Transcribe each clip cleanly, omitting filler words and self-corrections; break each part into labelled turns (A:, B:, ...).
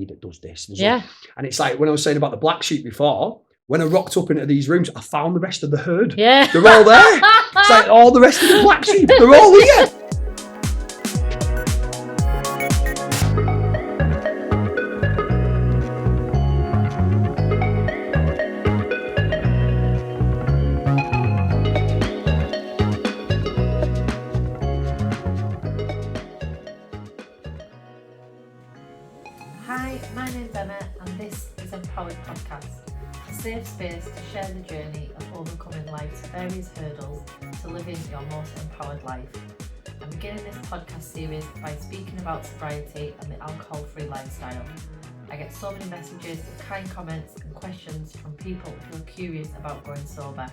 A: that does this.
B: Yeah.
A: And it's like when I was saying about the black sheep before, when I rocked up into these rooms, I found the rest of the herd.
B: Yeah.
A: They're all there. It's like all the rest of the black sheep, they're all here.
C: Hi, my name's Emma and this is Empowered Podcast, a safe space to share the journey of overcoming life's various hurdles to living your most empowered life. I'm beginning this podcast series by speaking about sobriety and the alcohol-free lifestyle. I get so many messages, kind comments and questions from people who are curious about going sober.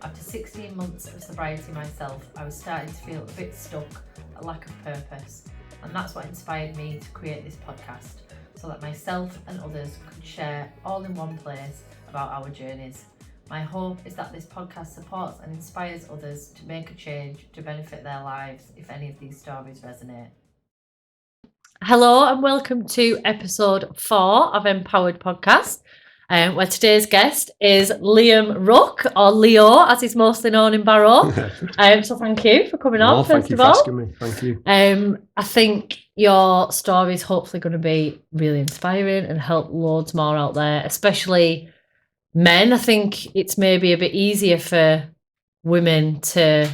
C: After 16 months of sobriety myself, I was starting to feel a bit stuck, a lack of purpose, and that's what inspired me to create this podcast, so that myself and others could share all in one place about our journeys. My hope is that this podcast supports and inspires others to make a change to benefit their lives if any of these stories resonate.
B: Hello and welcome to episode 4 of Empowered Podcast, where today's guest is Liam Rooke, or Leo as he's mostly known in Barrow. So thank you for coming on, first of all.
A: Thank you for asking me. Thank you.
B: I think your story is hopefully going to be really inspiring and help loads more out there, especially men. I think it's maybe a bit easier for women to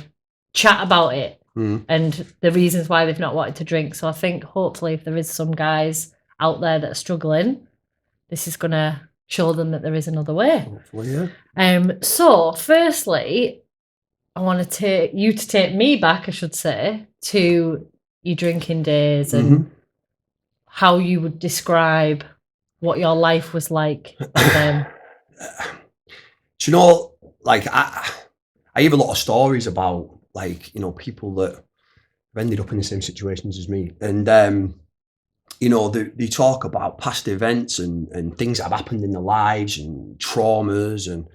B: chat about it and the reasons why they've not wanted to drink. So I think hopefully if there is some guys out there that are struggling, this is going to show them that there is another way.
A: Hopefully, yeah.
B: So firstly, I want to take me back, I should say, to your drinking days and how you would describe what your life was like then.
A: Do you know, like, I hear a lot of stories about, like, you know, people that have ended up in the same situations as me. And, you know, they talk about past events and things that have happened in their lives and traumas and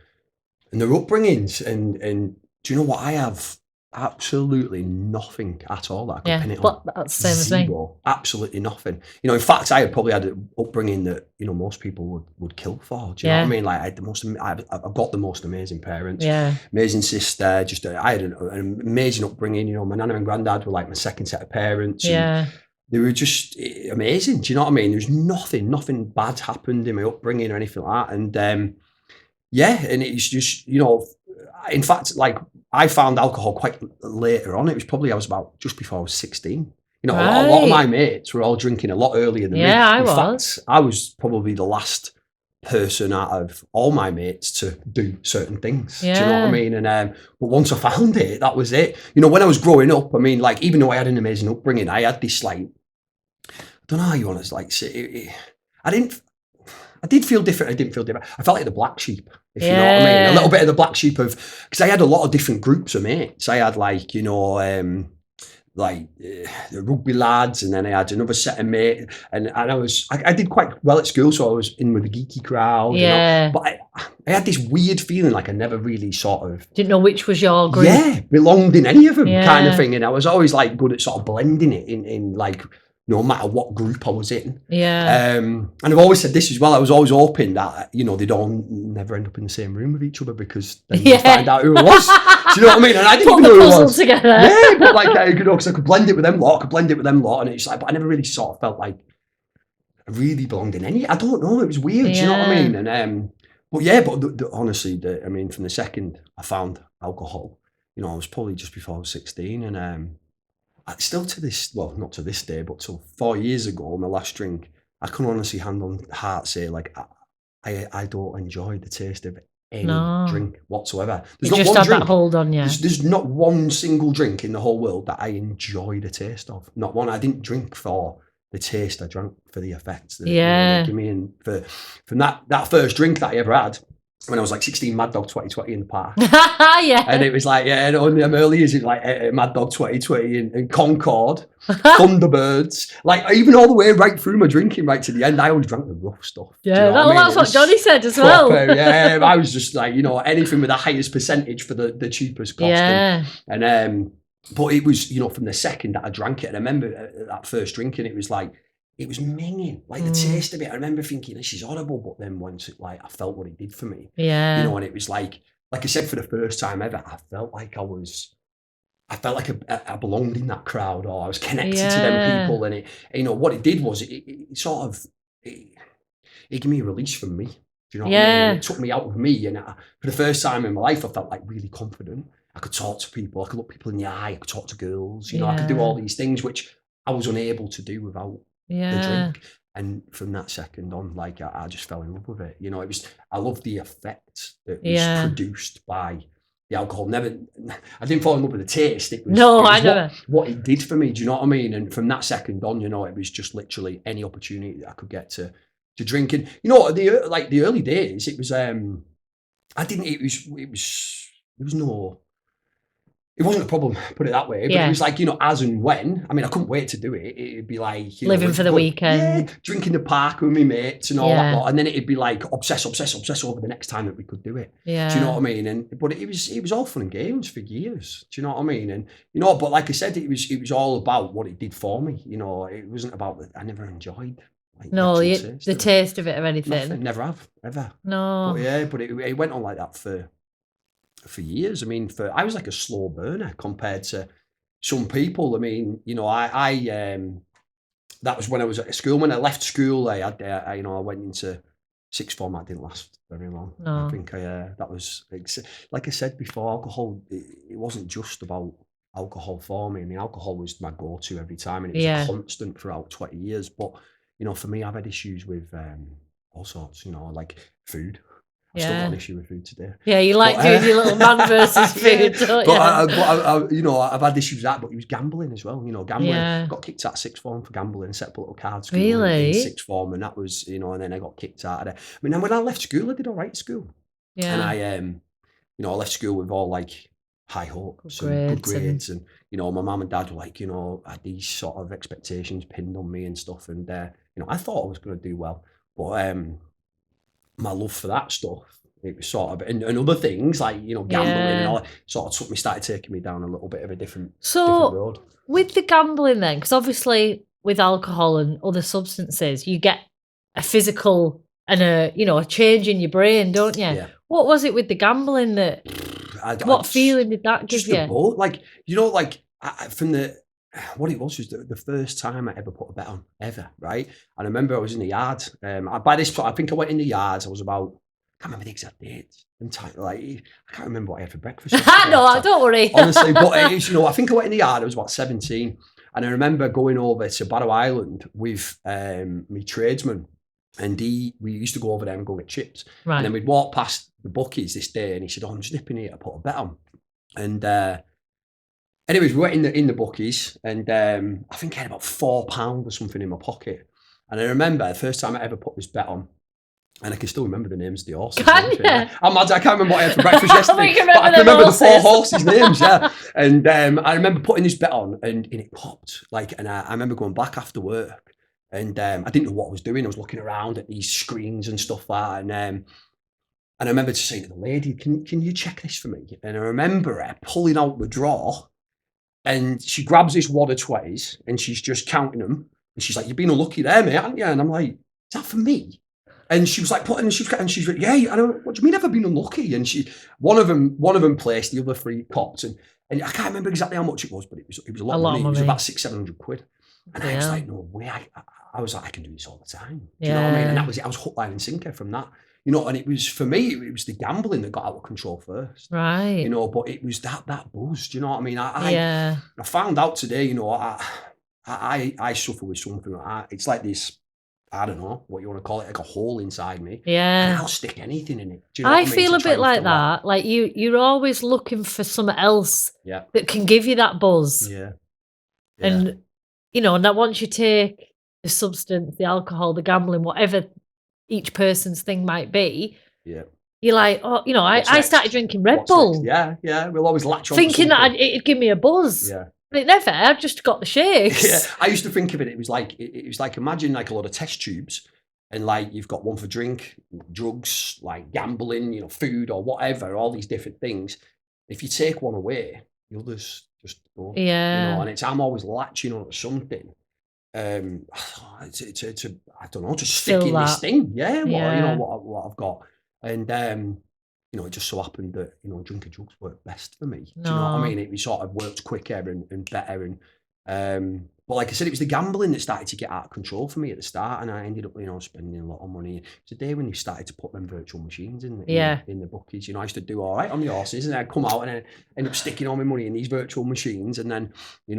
A: their upbringings. And do you know what? I have absolutely nothing at all that I could pin it on.
B: That's the same as me.
A: Absolutely nothing. You know, in fact, I had probably had an upbringing that, you know, most people would kill for. Do you know what I mean? Like, I've got the most amazing parents, amazing sister. I had an amazing upbringing. You know, my nana and granddad were like my second set of parents. And they were just amazing. Do you know what I mean? There's nothing bad happened in my upbringing or anything like that. And and it's just, you know, in fact, like, I found alcohol quite later on. It was probably, I was about just before I was 16. You know, a lot of my mates were all drinking a lot earlier than me.
B: Yeah,
A: in fact, I was probably the last person out of all my mates to do certain things. Do you know what I mean? And but once I found it, that was it. You know, when I was growing up, I mean, like, even though I had an amazing upbringing, I had this, like, I don't know how you want to, like, say it. I did feel different. I didn't feel different. I felt like the black sheep, if you know what I mean. A little bit of the black sheep because I had a lot of different groups of mates. I had, like, you know, the rugby lads, and then I had another set of mates, and I did quite well at school, so I was in with the geeky crowd.
B: Yeah.
A: You know? But I had this weird feeling like I never really sort of
B: didn't know which was your group.
A: Yeah, belonged in any of them kind of thing, and I was always, like, good at sort of blending it in like, no matter what group I was in. And I've always said this as well. I was always hoping that, you know, they'd all never end up in the same room with each other, because then you'd find out who it was. Do you know what I mean? And I didn't even know who it was.
B: Together.
A: Yeah, but, like, you know, because I could blend it with them lot, and it's like, but I never really sort of felt like I really belonged in any. I don't know. It was weird. Do you know what I mean? And but honestly, I mean, from the second I found alcohol, you know, I was probably just before I was 16, and still to this, well, not to this day, but till 4 years ago, my last drink, I can honestly, hand on heart, say, like, I don't enjoy the taste of any drink whatsoever. There's
B: you
A: not
B: just
A: one
B: had
A: drink,
B: that hold on you.
A: There's not one single drink in the whole world that I enjoy the taste of. Not one. I didn't drink for the taste. I drank for the effects. You know, they give me. And from that first drink that I ever had, when I was like 16, Mad Dog 2020 in the park. And it was like, on them early years, it was like Mad Dog 2020 and Concord, Thunderbirds, like, even all the way right through my drinking, right to the end, I always drank the rough stuff.
B: Yeah, that's what Johnny said as well.
A: Yeah, I was just like, you know, anything with the highest percentage for the cheapest cost.
B: Yeah.
A: And but it was, you know, from the second that I drank it, and I remember that first drinking, it was like, it was minging. Like the taste of it, I remember thinking, this is horrible. But then once it, like, I felt what it did for me.
B: Yeah.
A: You know, and it was like I said, for the first time ever, I felt like I belonged in that crowd, or I was connected to them people. And it, you know, what it did was it sort of, it gave me a release from me. Do you know what I mean? And it took me out of me. And for the first time in my life, I felt like really confident. I could talk to people. I could look people in the eye. I could talk to girls. You know, I could do all these things which I was unable to do without the drink. And from that second on, like, I just fell in love with it. You know, I loved the effect that was produced by the alcohol. I didn't fall in love with the taste. It was what it did for me. Do you know what I mean? And from that second on, you know, it was just literally any opportunity that I could get to drink. And, you know, the early days, it was, it wasn't a problem, put it that way. But it was like, you know, as and when. I mean, I couldn't wait to do it. It'd be like, you know,
B: living for the weekend.
A: Yeah, drinking the park with my mates and all that lot. And then it'd be like obsess over the next time that we could do it. Yeah. Do you know what I mean? But it was all fun and games for years. Do you know what I mean? And, you know, but like I said, it was all about what it did for me. You know, it wasn't about I never enjoyed. Like, the taste of it or anything. Nothing, never have, ever.
B: No.
A: But it went on like that for years. I mean, I was like a slow burner compared to some people. I mean, you know, I that was when I was at school. When I left school, I went into sixth form. That didn't last very long. No. I think that was, like I said before, alcohol. It wasn't just about alcohol for me. I mean, alcohol was my go-to every time, and it was a constant throughout 20 years. But, you know, for me, I've had issues with all sorts. You know, like food. I've still got an issue with food today.
B: Yeah, you like doing your little man versus food, don't you?
A: But you know, I've had issues with that, but it was gambling as well. You know, gambling. Got kicked out of sixth form for gambling, set up a little card school in sixth form, and that was, you know, and then I got kicked out of it. I mean, when I left school, I did all right at school. Yeah. And I, you know, I left school with all like high hopes and good grades. And, you know, my mum and dad were like, you know, had these sort of expectations pinned on me and stuff. And, you know, I thought I was going to do well. But, my love for that stuff, it was sort of, and other things like, you know, gambling and all that, sort of started taking me down a little bit of a different road.
B: With the gambling then, because obviously with alcohol and other substances, you get a physical and a change in your brain, don't you? Yeah. What was it with the gambling what feeling did that give you?
A: Like, you know, like what it was the first time I ever put a bet on, ever, right? And I remember I was in the yard. By this point, I think I went in the yard. I was about, I can't remember the exact date. Like, I can't remember what I had for breakfast.
B: No, don't worry.
A: Honestly, but it was, you know, I think I went in the yard. I was about 17, and I remember going over to Barrow Island with my tradesman, and we used to go over there and go get chips. Right. And then we'd walk past the bookies this day, and he said, "Oh, I'm just nipping here to put a bet on." And anyways, we went in the bookies, and I think I had about £4 or something in my pocket. And I remember the first time I ever put this bet on, and I can still remember the names of the horses.
B: Can you?
A: I'm mad, I can't remember what I had for breakfast yesterday, but I can remember the 4 horses' names, yeah. And I remember putting this bet on, and it popped. Like, and I remember going back after work, and I didn't know what I was doing. I was looking around at these screens and stuff like that, and I remember just saying to the lady, "Can you check this for me?" And I remember her pulling out the drawer, and she grabs this wad of 20s, and she's just counting them, and she's like, "You've been unlucky there, mate, haven't you?" And I'm like, "Is that for me?" And she was like she's like, "Yeah, I know. What do you mean I've been unlucky?" And one of them placed, the other 3 copped, and I can't remember exactly how much it was, but it was a lot of money. It was about 600-700 quid. And I was like, "No way!" I was like, "I can do this all the time." Do you know what I mean? And that was it. I was hook, line, and sinker from that. You know, and it was, for me, it was the gambling that got out of control first. Right. You know, but it was that buzz. Do you know what I mean? I found out today, you know, I suffer with something. It's like this, I don't know what you want to call it, like a hole inside me. Yeah. And I'll stick anything in it. Do you know what I mean?
B: Feel a bit like that. Like you're always looking for something else that can give you that buzz. Yeah. And, you know, and that once you take the substance, the alcohol, the gambling, whatever each person's thing might be, you're like, oh, you know, I started drinking Red Bull.
A: Next? Yeah, we'll always latch on
B: thinking that it'd give me a buzz. Yeah. But it never, I just got the shakes.
A: Yeah, I used to think of it was like, imagine like a lot of test tubes, and like you've got one for drink, drugs, like gambling, you know, food or whatever, all these different things. If you take one away, the others just go. Yeah. You know, and I'm always latching on to something. to I don't know, to stick in this thing. Yeah, what I've got. And it just so happened that, drinking drugs worked best for me. Do you know what I mean? It sort of worked quicker and better. And but like I said, it was the gambling that started to get out of control for me at the start, and I ended up, spending a lot of money. It's a day when you started to put them virtual machines in the bookies. I used to do all right on the horses, and I'd come out and I'd end up sticking all my money in these virtual machines, and then,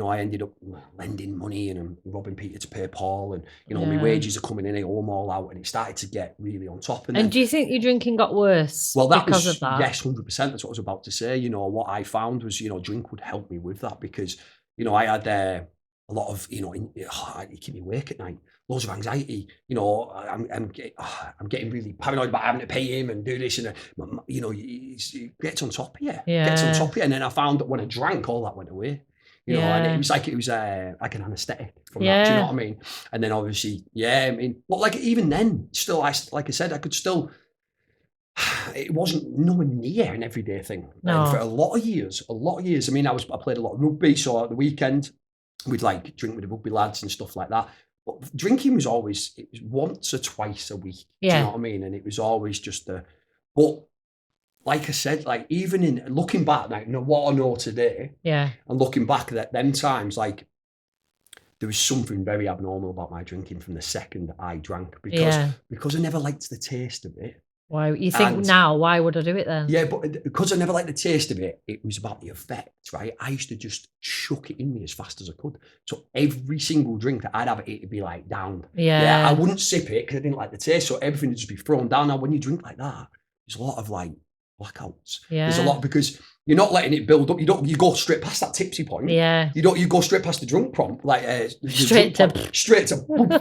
A: I ended up lending money and I'm robbing Peter to pay Paul, and my wages are coming in, I owe them all out, and it started to get really on top. And
B: do you think your drinking got worse?
A: Well,
B: because of that?
A: Yes, 100%. That's what I was about to say. What I found was, drink would help me with that, because, I had a lot of, it keep me awake at night, loads of anxiety. I'm getting really paranoid about having to pay him and do this, and it gets on top of you. Gets on top of you. And then I found that when I drank, all that went away. And it was like like an anaesthetic from that. Do you know what I mean? And then obviously, but like even then, still, like I said, I could still. It wasn't nowhere near an everyday thing.
B: No.
A: And for a lot of years. I mean, I played a lot of rugby, so at the weekend we'd like drink with the rugby lads and stuff like that. But drinking was always, it was once or twice a week. Do you know what I mean? And it was always just but like I said, like even in looking back, like what I know today, and looking back at them times, like there was something very abnormal about my drinking from the second I drank, because I never liked the taste of it.
B: Why you think now? Why would I do it then?
A: Yeah, but because I never liked the taste of it, it was about the effect, right? I used to just chuck it in me as fast as I could. So every single drink that I'd have, it'd be like down. Yeah, I wouldn't sip it because I didn't like the taste. So everything would just be thrown down. Now, when you drink like that, there's a lot of like blackouts. Yeah, there's a lot, because you're not letting it build up. You go straight past that tipsy point. Yeah, you go straight past the drunk prompt, like straight to.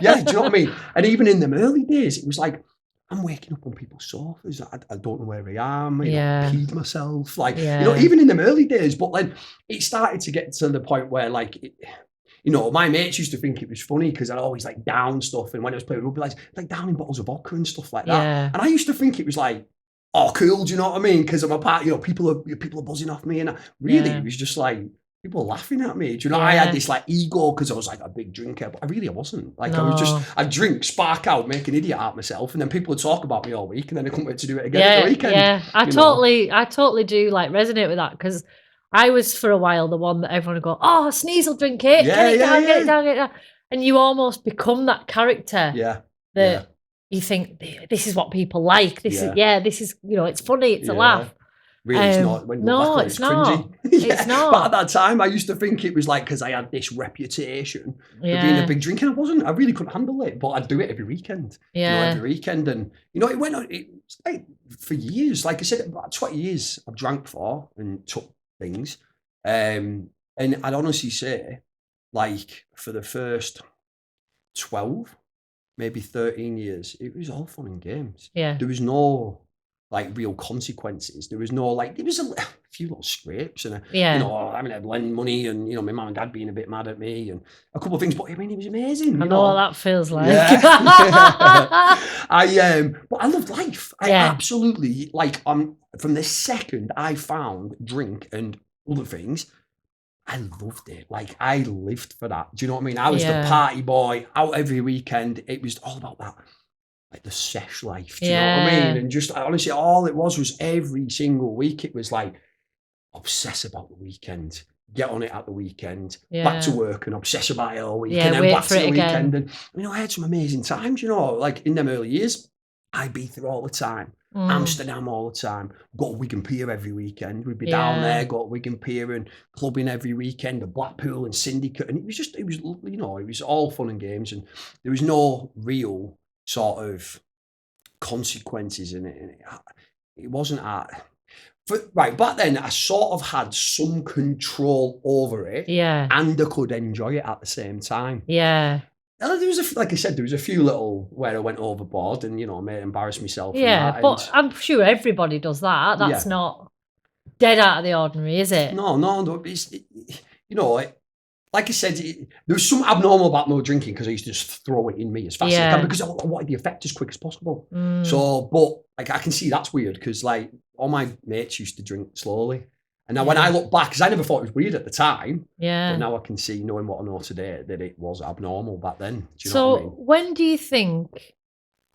A: Yeah, do you know what I mean? And even in them early days, it was like, I'm waking up on people's sofas. I don't know where I am. I peed myself. Like, even in them early days. But then it started to get to the point where, like, my mates used to think it was funny because I'd always like down stuff. And when I was playing rugby, like downing bottles of vodka and stuff like that. Yeah. And I used to think it was like, oh, cool. Do you know what I mean? Because I'm a part. people are buzzing off me, and it was just like. People were laughing at me. Do you know, I had this like ego because I was like a big drinker, but I wasn't. Like I'd drink, spark out, make an idiot out of myself, and then people would talk about me all week, and then I couldn't wait to do it again at the weekend. Yeah, I
B: totally do like resonate with that, because I was for a while the one that everyone would go, oh, Sneeze will drink it, get it down. And you almost become that character. Yeah. You think, this is what people like. This is it's funny, it's a laugh.
A: Really, it's not. It's not. It's not. But at that time, I used to think it was like, because I had this reputation for being a big drinker. I wasn't. I really couldn't handle it, but I'd do it every weekend. Yeah. Every weekend. And, it went on for years. Like I said, about 20 years I've drank for and took things. And I'd honestly say, like, for the first 12, maybe 13 years, it was all fun and games. Yeah. There was no like real consequences. There was no there was a few little scrapes and having to lend money, and my mum and dad being a bit mad at me and a couple of things. But I mean, it was amazing.
B: I know what that feels like.
A: Yeah. But I loved life. I absolutely from the second I found drink and other things, I loved it. Like I lived for that. Do you know what I mean? I was the party boy, out every weekend. It was all about that. Like the sesh life, do you know what I mean? And just honestly, all it was every single week, it was like obsess about the weekend, get on it at the weekend, back to work and obsess about it all week, and then back to the weekend. And I had some amazing times, like in them early years, Ibiza all the time, Amsterdam all the time, got to Wigan Pier every weekend. We'd be down there, got to Wigan Pier and clubbing every weekend, the Blackpool and Syndicate, and it was all fun and games, and there was no real sort of consequences in it. And it wasn't back then I sort of had some control over it, and I could enjoy it at the same time. And there was like I said, there was a few little where I went overboard and may embarrass myself.
B: But I'm sure everybody does that. That's not dead out of the ordinary, is it?
A: No, it's like I said, there was something abnormal about no drinking because I used to just throw it in me as fast as I can because I wanted the effect as quick as possible. So, but like I can see that's weird because like all my mates used to drink slowly, And now when I look back, because I never thought it was weird at the time,
B: Yeah.
A: but now I can see, knowing what I know today, that it was abnormal back then. Do you know
B: So
A: what I mean?
B: when do you think,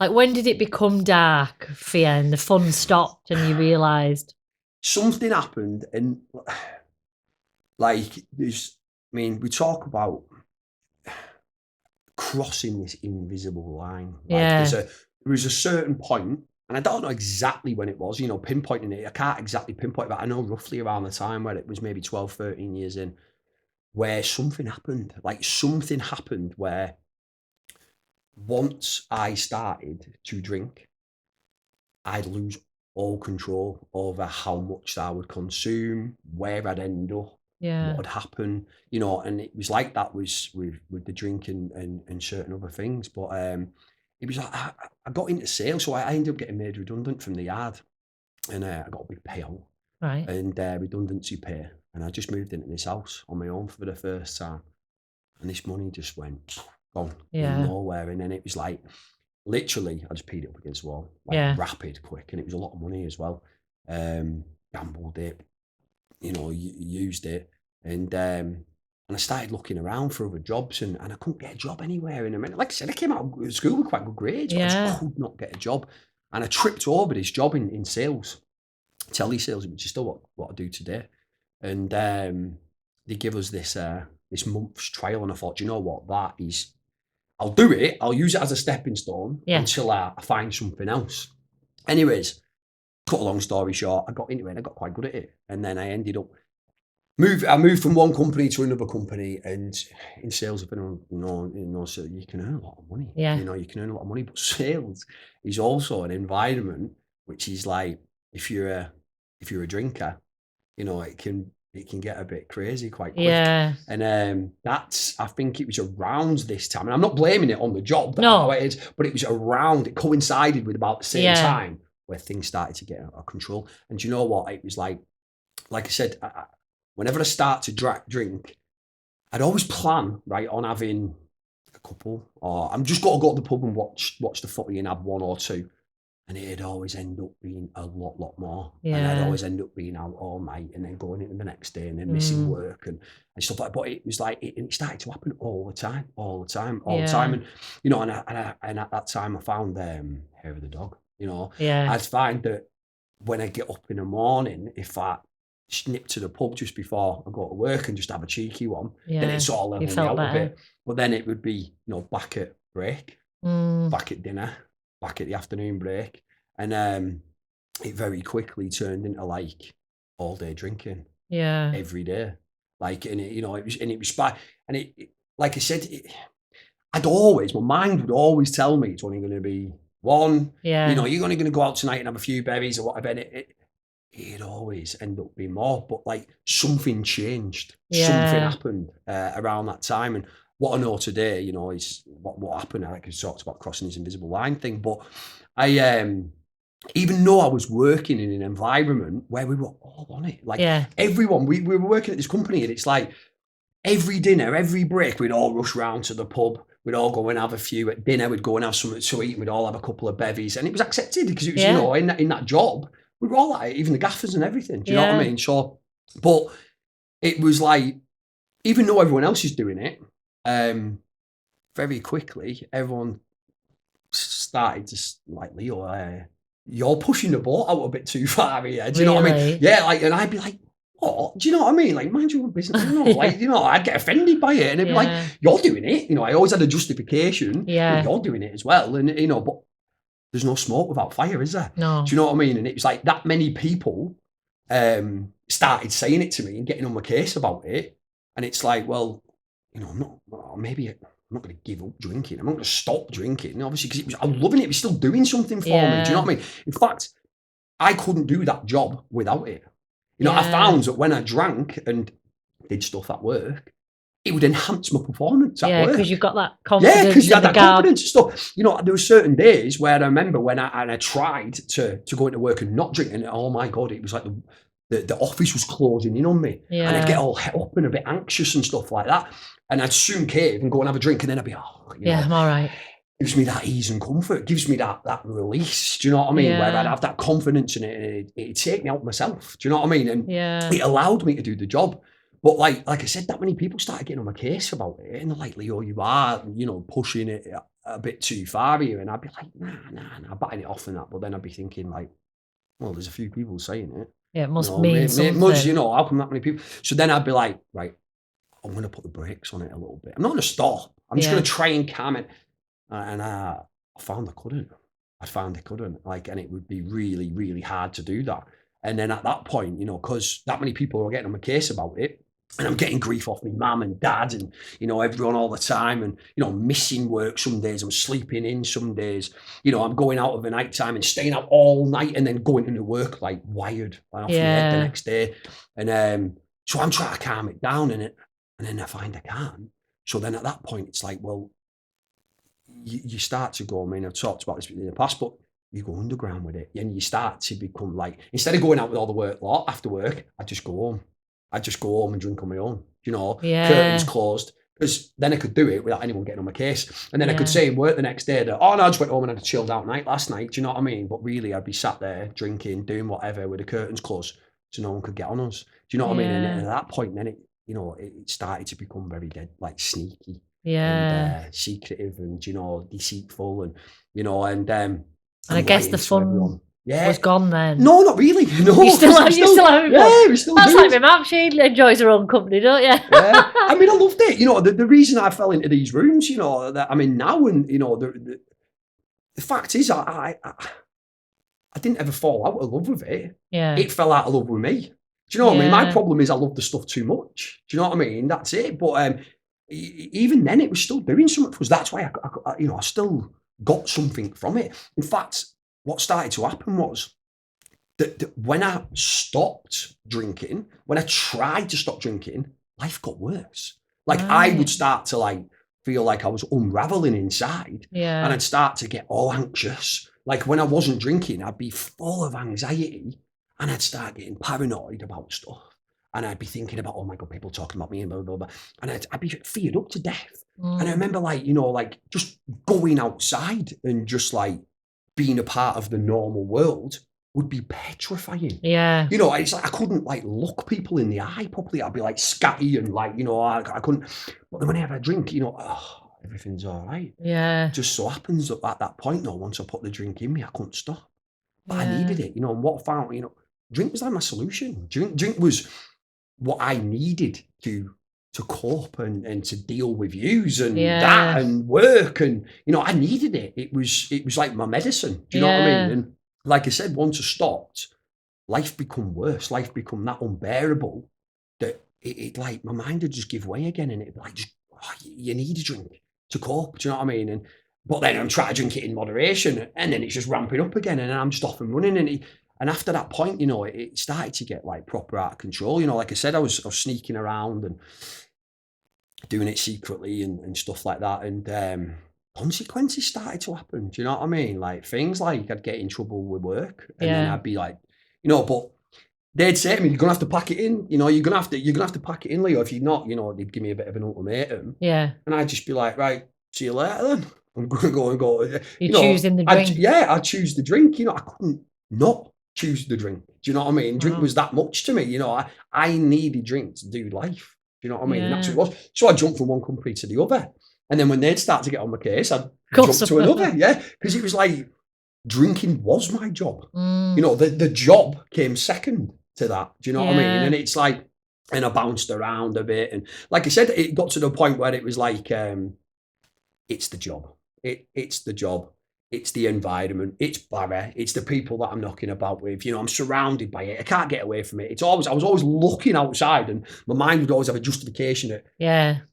B: like, when did it become dark for you and the fun stopped and you realised?
A: Something happened, and like, we talk about crossing this invisible line. Like,
B: Yeah.
A: there was a certain point, and I don't know exactly when it was, pinpointing it. I can't exactly pinpoint it, but I know roughly around the time where it was maybe 12, 13 years in, where something happened. Like, something happened where once I started to drink, I'd lose all control over how much I would consume, where I'd end up,
B: Yeah.
A: what would happen, and it was like that was with the drinking and certain other things. But it was like I got into sales, so I ended up getting made redundant from the yard, and I got a big payout
B: Right.
A: and redundancy pay, and I just moved into this house on my own for the first time, and this money just went gone nowhere, and then it was like, literally, I just peed it up against the wall, rapid, quick, and it was a lot of money as well. Gambled it, used it, and I started looking around for other jobs, and I couldn't get a job anywhere. And I mean, like I said, I came out of school with quite good grades, but I just could not get a job. And I tripped over this job in sales, telesales, which is still what I do today. And they give us this month's trial, and I thought, you know what, that is. I'll do it. I'll use it as a stepping stone until I find something else. Anyways, cut a long story short, I got into it and I got quite good at it. And then I ended up I moved from one company to another company, and in sales, I've been so you can earn a lot of money.
B: Yeah.
A: You can earn a lot of money, but sales is also an environment which is like, if you're a drinker, it can get a bit crazy quite quick.
B: Yeah.
A: And I think it was around this time, and I'm not blaming it on the job, that's
B: No.
A: how it is, but it was it coincided with about the same time where things started to get out of control. And do you know what? It was like I said, whenever I start to drink, I'd always plan, right, on having a couple, or I'm just got to go to the pub and watch the footy and have one or two. And it'd always end up being a lot more.
B: Yeah.
A: And I'd always end up being out all night and then going into the next day and then missing work and stuff like that. But it was like, it started to happen all the time. And, and at that time I found Hair of the Dog, I'd find that when I get up in the morning, if I snip to the pub just before I go to work and just have a cheeky one, then it's all leveled out a bit. But then it would be, back at break, back at dinner, back at the afternoon break, and it very quickly turned into like all day drinking, every day, like, and it was like I said, my mind would always tell me it's only going to be one, you're only going to go out tonight and have a few berries or whatever, and it'd always end up being more. But like, something changed, something happened around that time, and what I know today, is what happened. I talked about crossing this invisible line thing, but I, even though I was working in an environment where we were all on it, like everyone, we were working at this company, and it's like every dinner, every break, we'd all rush round to the pub. We'd all go and have a few at dinner. We'd go and have something to eat. And we'd all have a couple of bevies, and it was accepted because it was, in that job, we were all like, even the gaffers and everything. Do you know what I mean? So, but it was like, even though everyone else is doing it, very quickly, everyone started to like, Leo, you're pushing the boat out a bit too far here. Do you know what I mean? Yeah, like, and I'd be like, what? Do you know what I mean? Like, mind your own business. I'd get offended by it, and it'd be like, you're doing it. I always had a justification. Yeah, you're doing it as well, and but there's no smoke without fire, is there?
B: No.
A: Do you know what I mean? And it was like that many people started saying it to me and getting on my case about it, and it's like, well, I'm not going to give up drinking. I'm not going to stop drinking, obviously, because I was loving it. It was still doing something for me. Do you know what I mean? In fact, I couldn't do that job without it. I found that when I drank and did stuff at work, it would enhance my performance at work. Yeah,
B: because you've got that confidence.
A: Yeah, because you had that confidence and stuff. There were certain days where I remember when I tried to go into work and not drink, and oh my God, it was like the office was closing in on me. Yeah. And I'd get all het up and a bit anxious and stuff like that. And I'd soon cave and go and have a drink, and then I'd be,
B: I'm all right.
A: gives me that ease and comfort, gives me that release. Do you know what I mean? Where I'd have that confidence in it, and it'd take me out myself. Do you know what I mean? And it allowed me to do the job. But like I said, that many people started getting on my case about it, and they're like, Leo, you are, pushing it a bit too far here. And I'd be like, nah, batting it off and that. But then I'd be thinking like, well, there's a few people saying it.
B: Yeah, it must mean something.
A: How come that many people? So then I'd be like, right, I'm going to put the brakes on it a little bit. I'm not going to stop. I'm just going to try and calm it. And I found I couldn't. And it would be really, really hard to do that. And then at that point, because that many people are getting on my case about it, and I'm getting grief off my mum and dad and, everyone all the time, and, missing work some days, I'm sleeping in some days, I'm going out of the night time and staying out all night and then going into work like wired off my head the next day. And so I'm trying to calm it down, and then I find I can't. So then at that point, it's like, well, you start to go, I mean, I've talked about this in the past, but you go underground with it, and you start to become like, instead of going out with all the work lot after work, I just go home. I'd just go home and drink on my own, curtains closed, because then I could do it without anyone getting on my case. And then I could say in work the next day that, oh no, I just went home and had a chilled out night last night. Do you know what I mean? But really, I'd be sat there drinking, doing whatever with the curtains closed, so no one could get on us. Do you know what I mean? And at that point, then it started to become very dead, like sneaky, and secretive, and deceitful, and and I guess the fun was gone then. No, not really. No,
B: you still have
A: yeah, we still
B: That's like my mum. She enjoys her own company, don't you?
A: Yeah, I mean, I loved it. The reason I fell into these rooms, that I'm in now, and the fact is, I didn't ever fall out of love with it.
B: Yeah,
A: it fell out of love with me. Do you know what I mean? My problem is I love the stuff too much. Do you know what I mean? That's it. But even then, it was still doing something for us. That's why I still got something from it. In fact, what started to happen was that when I stopped drinking, when I tried to stop drinking, life got worse. Like I would start to feel like I was unraveling inside, and I'd start to get all anxious. Like when I wasn't drinking, I'd be full of anxiety, and I'd start getting paranoid about stuff. And I'd be thinking about, oh my God, people talking about me and blah, blah, blah. And I'd be feared up to death. And I remember just going outside and just being a part of the normal world would be petrifying.
B: Yeah.
A: It's like I couldn't look people in the eye properly. I'd be scatty and I couldn't. But then when I have a drink, everything's all right.
B: Yeah.
A: It just so happens that at that point, though, once I put the drink in me, I couldn't stop. But I needed it, and what I found, drink was like my solution. Drink was what I needed to cope and to deal with views and that and work, and I needed it. It was like my medicine. Do you know what I mean? And like I said, once I stopped, life become worse. Life become that unbearable that it my mind would just give way again, and it'd be you need a drink to cope. Do you know what I mean? But then I'm trying to drink it in moderation, and then it's just ramping up again, and I'm just off and running. And after that point, it started to get proper out of control. Like I said, I was sneaking around and doing it secretly and stuff like that. And consequences started to happen. Do you know what I mean? Things I'd get in trouble with work, and then I'd be but they'd say to me, "You're gonna have to pack it in. You're gonna have to pack it in, Leo. If you're not, they'd give me a bit of an ultimatum."
B: Yeah.
A: And I'd just be like, "Right, see you later then. I'm gonna go and go."
B: You're choosing the drink.
A: I'd choose the drink. I couldn't not choose the drink. Do you know what I mean? Drink was that much to me. I needed drink to do life. Do you know what I mean? And that's what it was. So I jumped from one company to the other. And then when they'd start to get on my case, I'd jump to another. Yeah. Because it was drinking was my job. The job came second to that. Do you know what I mean? And it's and I bounced around a bit. And like I said, it got to the point where it was it's the job. It's the job. It's the environment. It's Barry. It's the people that I'm knocking about with. I'm surrounded by it. I can't get away from it. I was always looking outside, and my mind would always have a justification that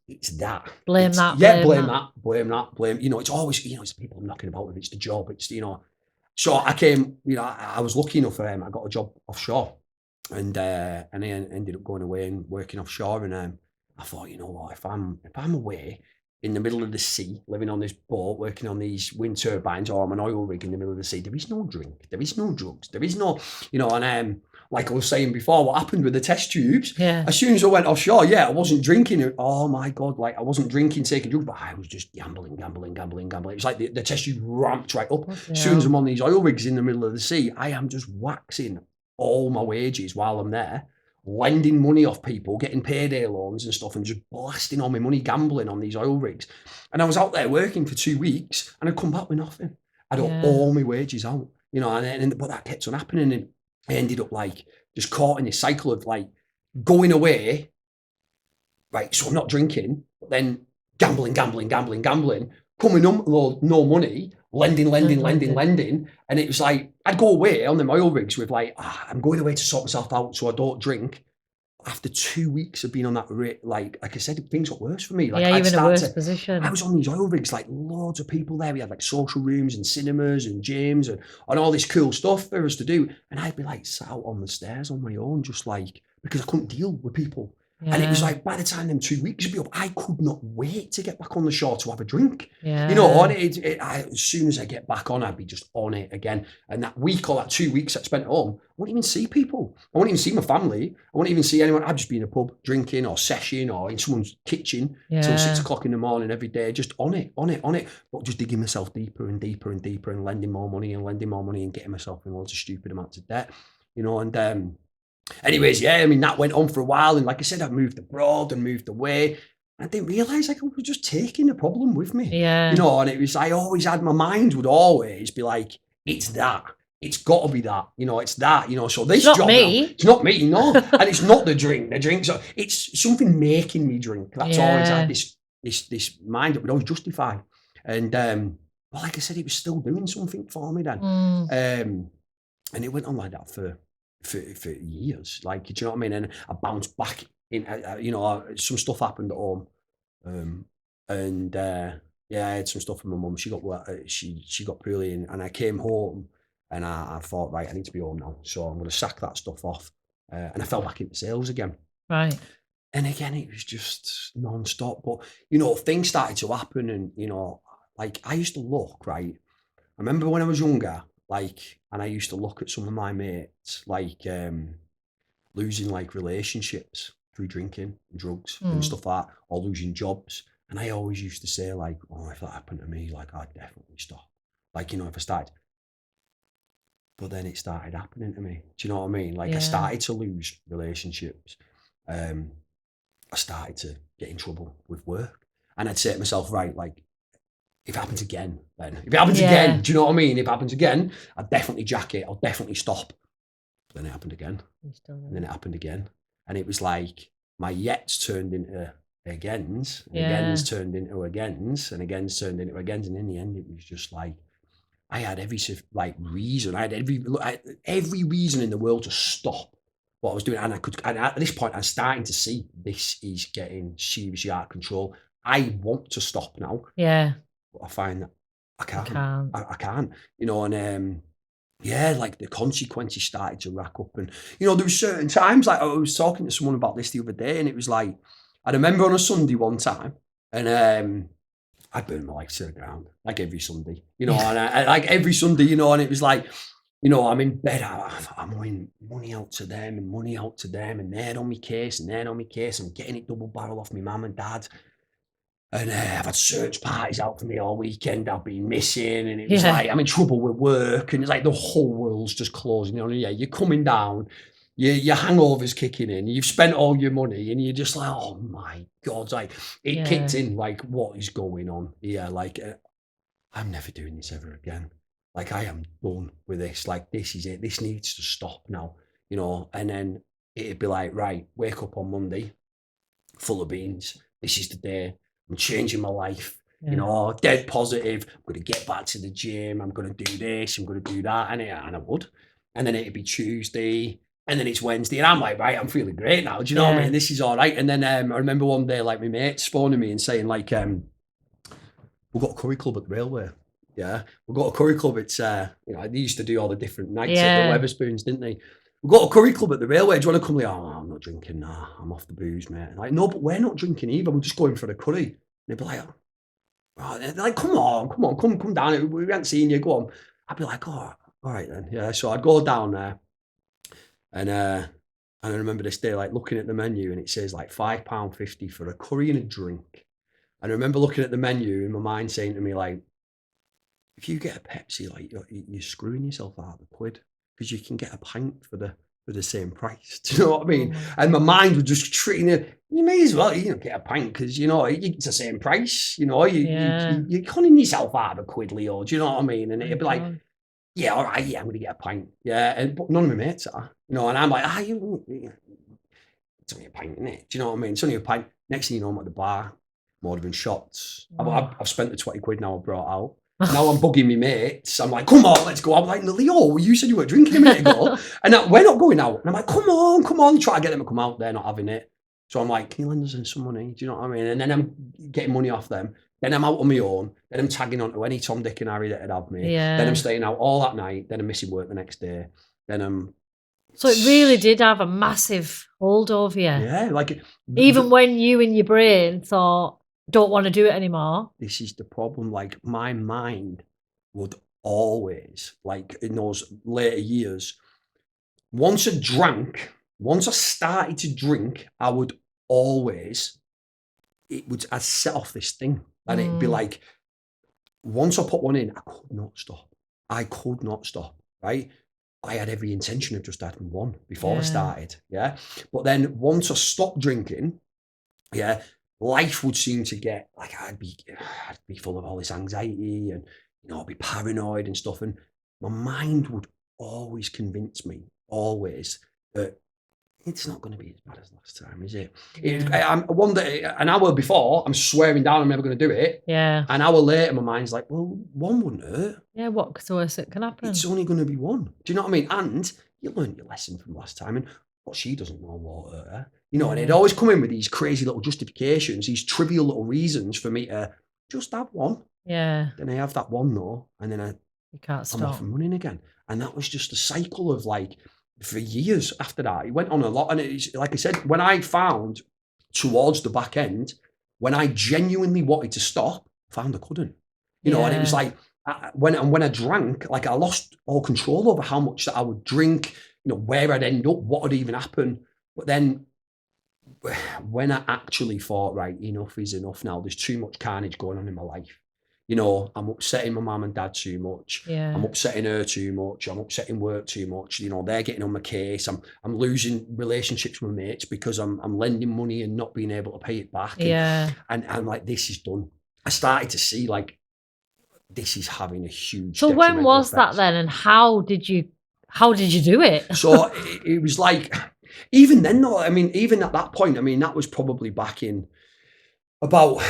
A: it's that.
B: Blame that.
A: Blame that. It's always it's the people I'm knocking about with. It's the job. It's So I came. I was lucky enough. I got a job offshore, and I ended up going away and working offshore. And I thought, if I'm away, in the middle of the sea, living on this boat, working on these wind turbines, or I'm an oil rig in the middle of the sea. There is no drink. There is no drugs. There is no, and like I was saying before, what happened with the test tubes, as soon as I went offshore, I wasn't drinking. Oh my God, like I wasn't drinking, taking drugs, but I was just gambling. It's like the test tube ramped right up. As soon as I'm on these oil rigs in the middle of the sea, I am just waxing all my wages while I'm there, lending money off people, getting payday loans and stuff, and just blasting all my money gambling on these oil rigs. And I was out there working for 2 weeks, and I'd come back with nothing. I'd got all my wages out, but that kept on happening, and I ended up like just caught in this cycle of like going away, right? So I'm not drinking, but then gambling, coming home, no money, lending. And it was like, I'd go away on the oil rigs with like, I'm going away to sort myself out so I don't drink. After 2 weeks of being on that rate, like I said, things got worse for me. Like,
B: you're in a worse position.
A: I was on these oil rigs, like loads of people there. We had like social rooms and cinemas and gyms and all this cool stuff for us to do. And I'd be like sat out on the stairs on my own, just like, because I couldn't deal with people. And it was like, by the time them 2 weeks would be up, I could not wait to get back on the shore to have a drink. And as soon as I get back on, I'd be just on it again. And that week or that 2 weeks I spent at home, I wouldn't even see people. I wouldn't even see my family. I wouldn't even see anyone. I'd just be in a pub drinking or seshing or in someone's kitchen till 6 o'clock in the morning every day, just on it. But just digging myself deeper and lending more money and getting myself in loads of stupid amounts of debt, anyways, that went on for a while. And like I said, I moved abroad and moved away. I didn't realise like I was just taking the problem with me. And it was, I always had, my mind would always be like, it's that. It's got to be that. It's that. So this job, it's not me, no. And it's not the drink. So it's something making me drink. That's always had this mind that would always justify. And well, like I said, it was still doing something for me then. And it went on like that for years, like, do you know what I mean? And I bounced back in, some stuff happened at home, and I had some stuff with my mum. She got she got poorly, and I came home, and I thought, right, I need to be home now, so I'm going to sack that stuff off, and I fell back into sales again.
B: Right.
A: And again, it was just non-stop. But things started to happen, and like I used to look, right. I remember when I was younger. And I used to look at some of my mates, losing like relationships through drinking and drugs and stuff like that, or losing jobs. And I always used to say like, oh, if that happened to me, like I'd definitely stop. Like, if I started. But then it started happening to me. Do you know what I mean? Like I started to lose relationships. I started to get in trouble with work. And I'd say to myself, right, like, if it happens again, then. If it happens again, do you know what I mean? If it happens again, I'll definitely jack it. I'll definitely stop. But then it happened again. And then it happened again. And it was like my yets turned into agains, and agains turned into agains, and agains turned into agains. And in the end, it was just like, I had every reason. I had every reason in the world to stop what I was doing. And at this point, I'm starting to see this is getting seriously out of control. I want to stop now.
B: Yeah.
A: But I find that I can't. I can't, and like the consequences started to rack up. And, there were certain times, like I was talking to someone about this the other day, and it was like, I remember on a Sunday one time, and I burned my life to the ground, like every Sunday, and I like every Sunday, and it was like, I'm in bed, I'm owing money out to them, and they're on my case, I'm getting it double barrel off my mum and dad. And I've had search parties out for me all weekend. I've been missing, and it was like I'm in trouble with work, and it's like the whole world's just closing. You're coming down, your hangover's kicking in. You've spent all your money, and you're just like, oh my God! Like it kicked in. Like, what is going on? Like I'm never doing this ever again. Like I am done with this. Like this is it. This needs to stop now. And then it'd be like, right, wake up on Monday, full of beans. This is the day. I'm changing my life, dead positive. I'm going to get back to the gym. I'm going to do this. I'm going to do that. And I would. And then it'd be Tuesday. And then it's Wednesday. And I'm like, right, I'm feeling great now. Do you know what I mean? This is all right. And then I remember one day, like, my mates phoning me and saying, like, we've got a curry club at the railway. Yeah. We've got a curry club. It's, they used to do all the different nights at the Weatherspoons, didn't they? We've got a curry club at the railway. Do you want to come? Oh, I'm not drinking. Nah, I'm off the booze, mate. And like, no, but we're not drinking either. We're just going for the curry. And they'd be like, they're like, come on, come down. We haven't seen you. Go on. I'd be like, oh, all right then. Yeah. So I'd go down there, and I remember this day, like looking at the menu, and it says like £5.50 for a curry and a drink. And I remember looking at the menu in my mind, saying to me like, if you get a Pepsi, like you're screwing yourself out of the quid, because you can get a pint for the same price. Do you know what I mean? And my mind was just treating it. You may as well, get a pint because it's the same price. You're conning yourself out of a quid, Leo. Do you know what I mean? And it'd be like, yeah, all right, yeah, I'm gonna get a pint. Yeah, but none of my mates are. And I'm like, it's only a pint, isn't it? Do you know what I mean? It's only a pint. Next thing you know, I'm at the bar, I'm ordering shots. I've spent the 20 quid now I brought out. Now I'm bugging me mates. I'm like, come on, let's go. I'm like, Leo, you said you were drinking a minute ago. And we're not going out. And I'm like, come on. Try to get them to come out. They're not having it. So I'm like, can you lend us some money? Do you know what I mean? And then I'm getting money off them. Then I'm out on my own. Then I'm tagging on to any Tom, Dick and Harry that'd have me.
B: Yeah.
A: Then I'm staying out all that night. Then I'm missing work the next day. Then I'm...
B: So it really did have a massive hold over you.
A: Yeah. Like...
B: Even when you in your brain thought, don't want to do it anymore.
A: This is the problem. Like, my mind would always, like in those later years, once I started to drink, I would always, I'd set off this thing. And it'd be like, once I put one in, I could not stop. Right? I had every intention of just having one before I started. Yeah. But then once I stopped drinking, life would seem to get like, I'd be full of all this anxiety and, I'd be paranoid and stuff. And my mind would always convince me, that it's not going to be as bad as last time, is it? An hour before, I'm swearing down I'm never going to do it.
B: Yeah.
A: An hour later, my mind's like, well, one wouldn't hurt.
B: Yeah, what's the worst that can happen?
A: It's only going to be one. Do you know what I mean? And you learned your lesson from last time. And what she doesn't know won't hurt her. And it'd always come in with these crazy little justifications, these trivial little reasons for me to just have one.
B: Yeah.
A: Then I have that one though, and then
B: you can't stop.
A: I'm off and running again. And that was just a cycle of like, for years after that, it went on a lot. And it's like I said, when I found towards the back end, when I genuinely wanted to stop, I found I couldn't. And it was like, when I drank, like I lost all control over how much that I would drink, where I'd end up, what would even happen. But then when I actually thought, right, enough is enough now, there's too much carnage going on in my life. I'm upsetting my mum and dad too much.
B: Yeah.
A: I'm upsetting her too much. I'm upsetting work too much. They're getting on my case. I'm losing relationships with my mates because I'm lending money and not being able to pay it back. And I'm like, this is done. I started to see like, this is having a huge...
B: So when was that then? And how did you do it?
A: So it was like, even then though, even at that point, that was probably back in about...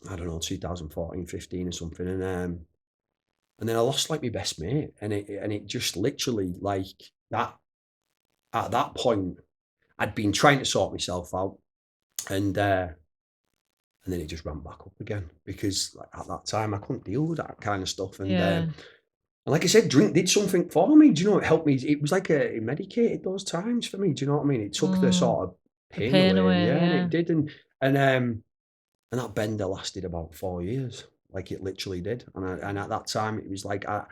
A: I don't know, 2014, 15 or something. And then I lost like my best mate. And it just literally like that, at that point, I'd been trying to sort myself out. And then it just ran back up again because at that time I couldn't deal with that kind of stuff. And like I said, drink did something for me. Do you know, it helped me. It was like it medicated those times for me. Do you know what I mean? It took the sort of pain away. Yeah, and it did. And that bender lasted about 4 years. Like it literally did. And at that time, it was like, I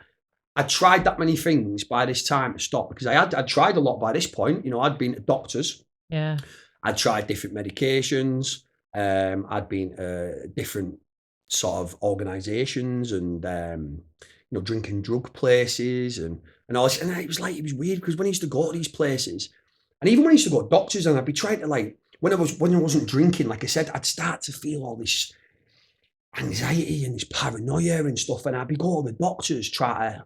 A: tried that many things by this time to stop because I'd tried a lot by this point. I'd been to doctors.
B: Yeah. I'd
A: tried different medications. I'd been different sort of organizations and, drinking drug places and all this. And it was weird because when I used to go to these places and even when I used to go to doctors and I'd be trying to like, when I wasn't drinking, like I said, I'd start to feel all this anxiety and this paranoia and stuff. And I'd be going to the doctors, try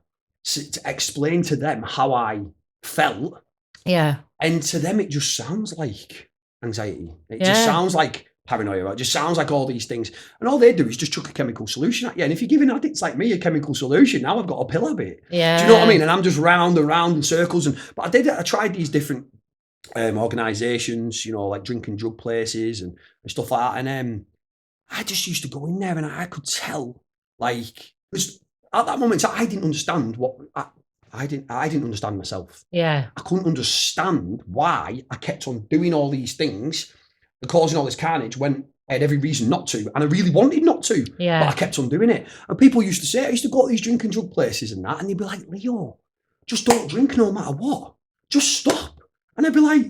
A: to explain to them how I felt.
B: Yeah.
A: And to them, it just sounds like anxiety. It just sounds like paranoia. It just sounds like all these things. And all they do is just chuck a chemical solution at you. And if you're giving addicts like me a chemical solution, now I've got a pill habit.
B: Yeah.
A: Do you know what I mean? And I'm just round and round in circles. But I tried these different organizations, like drinking drug places and stuff like that. And I just used to go in there and I could tell, like, because at that moment, I didn't understand I didn't understand myself.
B: Yeah.
A: I couldn't understand why I kept on doing all these things, causing all this carnage when I had every reason not to, and I really wanted not to,
B: Yeah.
A: but I kept on doing it. And people used to say, I used to go to these drinking drug places and that, and they'd be like, Leo, just don't drink no matter what. Just stop. And I'd be like,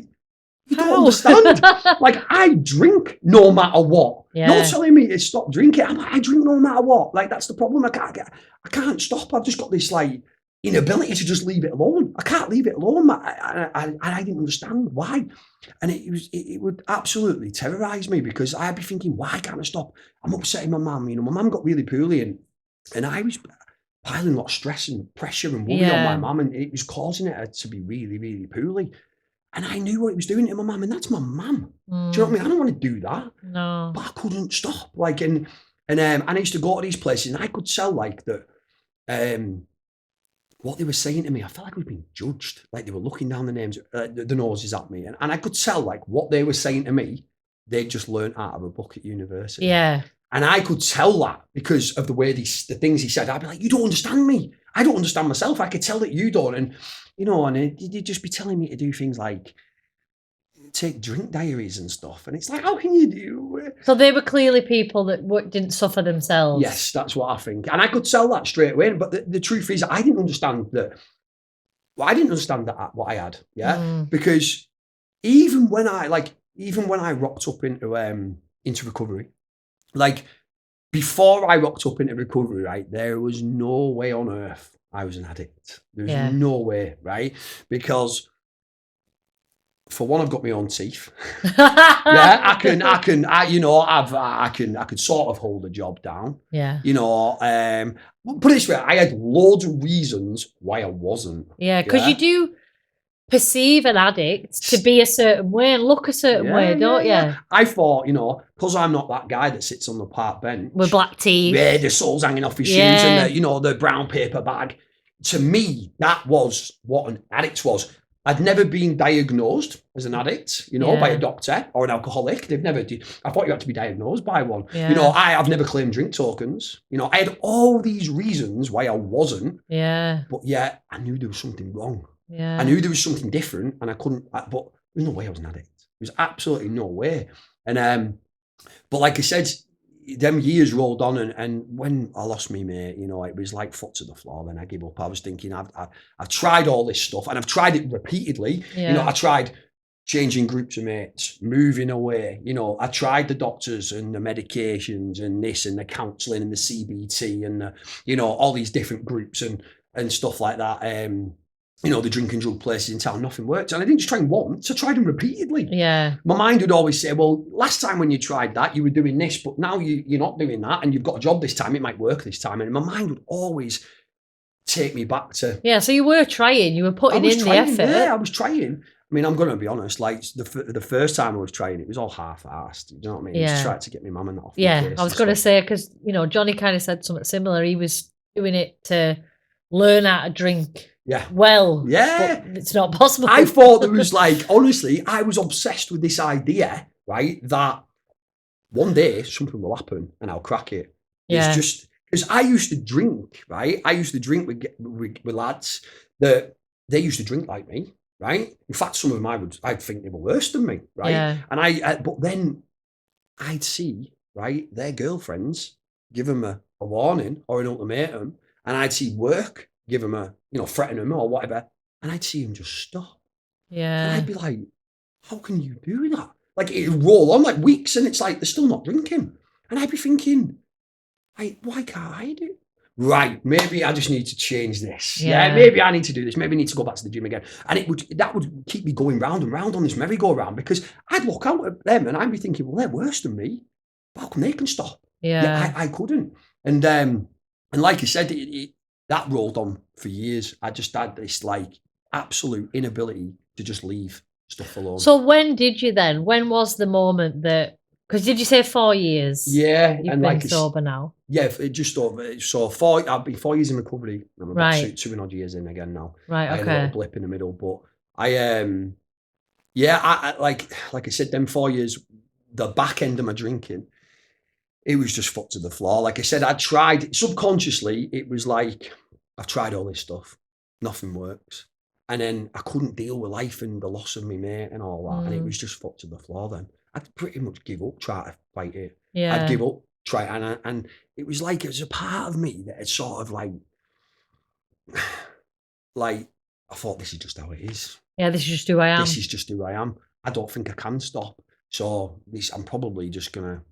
A: you don't understand. Like, I drink no matter what.
B: Yeah.
A: You're telling me to stop drinking. I'm like, I drink no matter what. Like, that's the problem. I can't stop. I've just got this, like, inability to just leave it alone. I can't leave it alone. I didn't understand why. And it would absolutely terrorise me, because I'd be thinking, why can't I stop? I'm upsetting my mum. You know, my mum got really poorly, and I was piling a lot of stress and pressure and worry on my mum, and it was causing her to be really, really poorly. And I knew what it was doing to my mum, and that's my mum. Do you know what I mean? I don't want to do that.
B: No.
A: But I couldn't stop. Like, and I used to go to these places, and I could tell, like, that what they were saying to me, I felt like I was being judged. Like, they were looking down the noses at me, and I could tell, like, what they were saying to me, they'd just learned out of a book at university.
B: Yeah.
A: And I could tell that because of the way the things he said. I'd be like, you don't understand me. I don't understand myself. I could tell that you don't. And, you know, and he'd just be telling me to do things like take drink diaries and stuff. And it's like, how can you do?
B: So they were clearly people that didn't suffer themselves.
A: Yes, that's what I think. And I could tell that straight away. But the truth is, I didn't understand that. Well, I didn't understand that what I had. Yeah. Because even when I rocked up into recovery, like, before I rocked up into recovery, right, there was no way on earth I was an addict. There's no way, right? Because, for one, I've got my own teeth. Yeah, I could sort of hold a job down.
B: Yeah.
A: You know, put it this way, I had loads of reasons why I wasn't.
B: Yeah, because you do perceive an addict to be a certain way and look a certain way, don't you?
A: I thought, you know, because I'm not that guy that sits on the park bench
B: with black teeth,
A: the soles hanging off his shoes, and the brown paper bag. To me, that was what an addict was. I'd never been diagnosed as an addict, you know, by a doctor or an alcoholic. They've never did. I thought you had to be diagnosed by one. You know, I've never claimed drink tokens. You know, I had all these reasons why I wasn't. Yeah. But yet I knew there was something wrong. Yeah. I knew there was something different, and I couldn't, but there's no way I was an addict. There's absolutely no way. And, but like I said, them years rolled on, and when I lost me mate, you know, it was like foot to the floor. Then I gave up. I was thinking, I've tried all this stuff, and I've tried it repeatedly. You know, I tried changing groups of mates, moving away. You know, I tried the doctors and the medications and this and the counselling and the CBT and the, you know, all these different groups and stuff like that. You know, the drinking drug places in town, nothing worked. And I didn't just try them once, I tried them repeatedly. Yeah. My mind would always say, well, last time when you tried that, you were doing this, but now you're not doing that, and you've got a job this time, it might work this time. And my mind would always take me back to... Yeah,
B: so you were trying, you were putting in the effort.
A: Yeah, I was trying. I mean, I'm going to be honest, like, the first time I was trying, it was all half-assed. You know what I mean? Yeah. Just tried to get my mum and that off my case.
B: I was going to say, because, you know, Johnny kind of said something similar. He was doing it to learn how to drink.
A: Yeah.
B: Well, but it's not possible.
A: I thought there was, like, honestly, I was obsessed with this idea, right, that one day something will happen and I'll crack it. Yeah. It's just, because I used to drink, right? I used to drink with lads that they used to drink like me, right? In fact, some of them I'd think they were worse than me, right? Yeah. And but then I'd see, right, their girlfriends give them a warning or an ultimatum, and I'd see work give them a, you know, threaten them or whatever, and I'd see him just stop. Yeah. And I'd be like, how can you do that? Like, it'd roll on like weeks, and it's like, they're still not drinking. And I'd be thinking, why can't I do it? Right, maybe I just need to change this. Yeah. Maybe I need to do this. Maybe I need to go back to the gym again. And that would keep me going round and round on this merry-go-round, because I'd look out at them and I'd be thinking, well, they're worse than me. How come they can stop? Yeah. I couldn't. And like I said, that rolled on for years. I just had this, like, absolute inability to just leave stuff alone.
B: So when did you then? When was the moment that, because did you say 4 years?
A: Yeah.
B: You've been like sober now?
A: Yeah, it just over. So I've been 4 years in recovery. I'm about two and odd years in again now.
B: Right, okay.
A: I had a little blip in the middle, but I like I said, them 4 years, the back end of my drinking, it was just foot to the floor. Like I said, I tried, subconsciously, it was like, I've tried all this stuff, nothing works. And then I couldn't deal with life and the loss of my mate and all that. And it was just foot to the floor then. I'd pretty much give up trying to fight it.
B: Yeah.
A: I'd give up, try, and it was like, it was a part of me that had sort of like I thought, this is just how it is.
B: Yeah, this is just who I am.
A: This is just who I am. I don't think I can stop. So I'm probably just gonna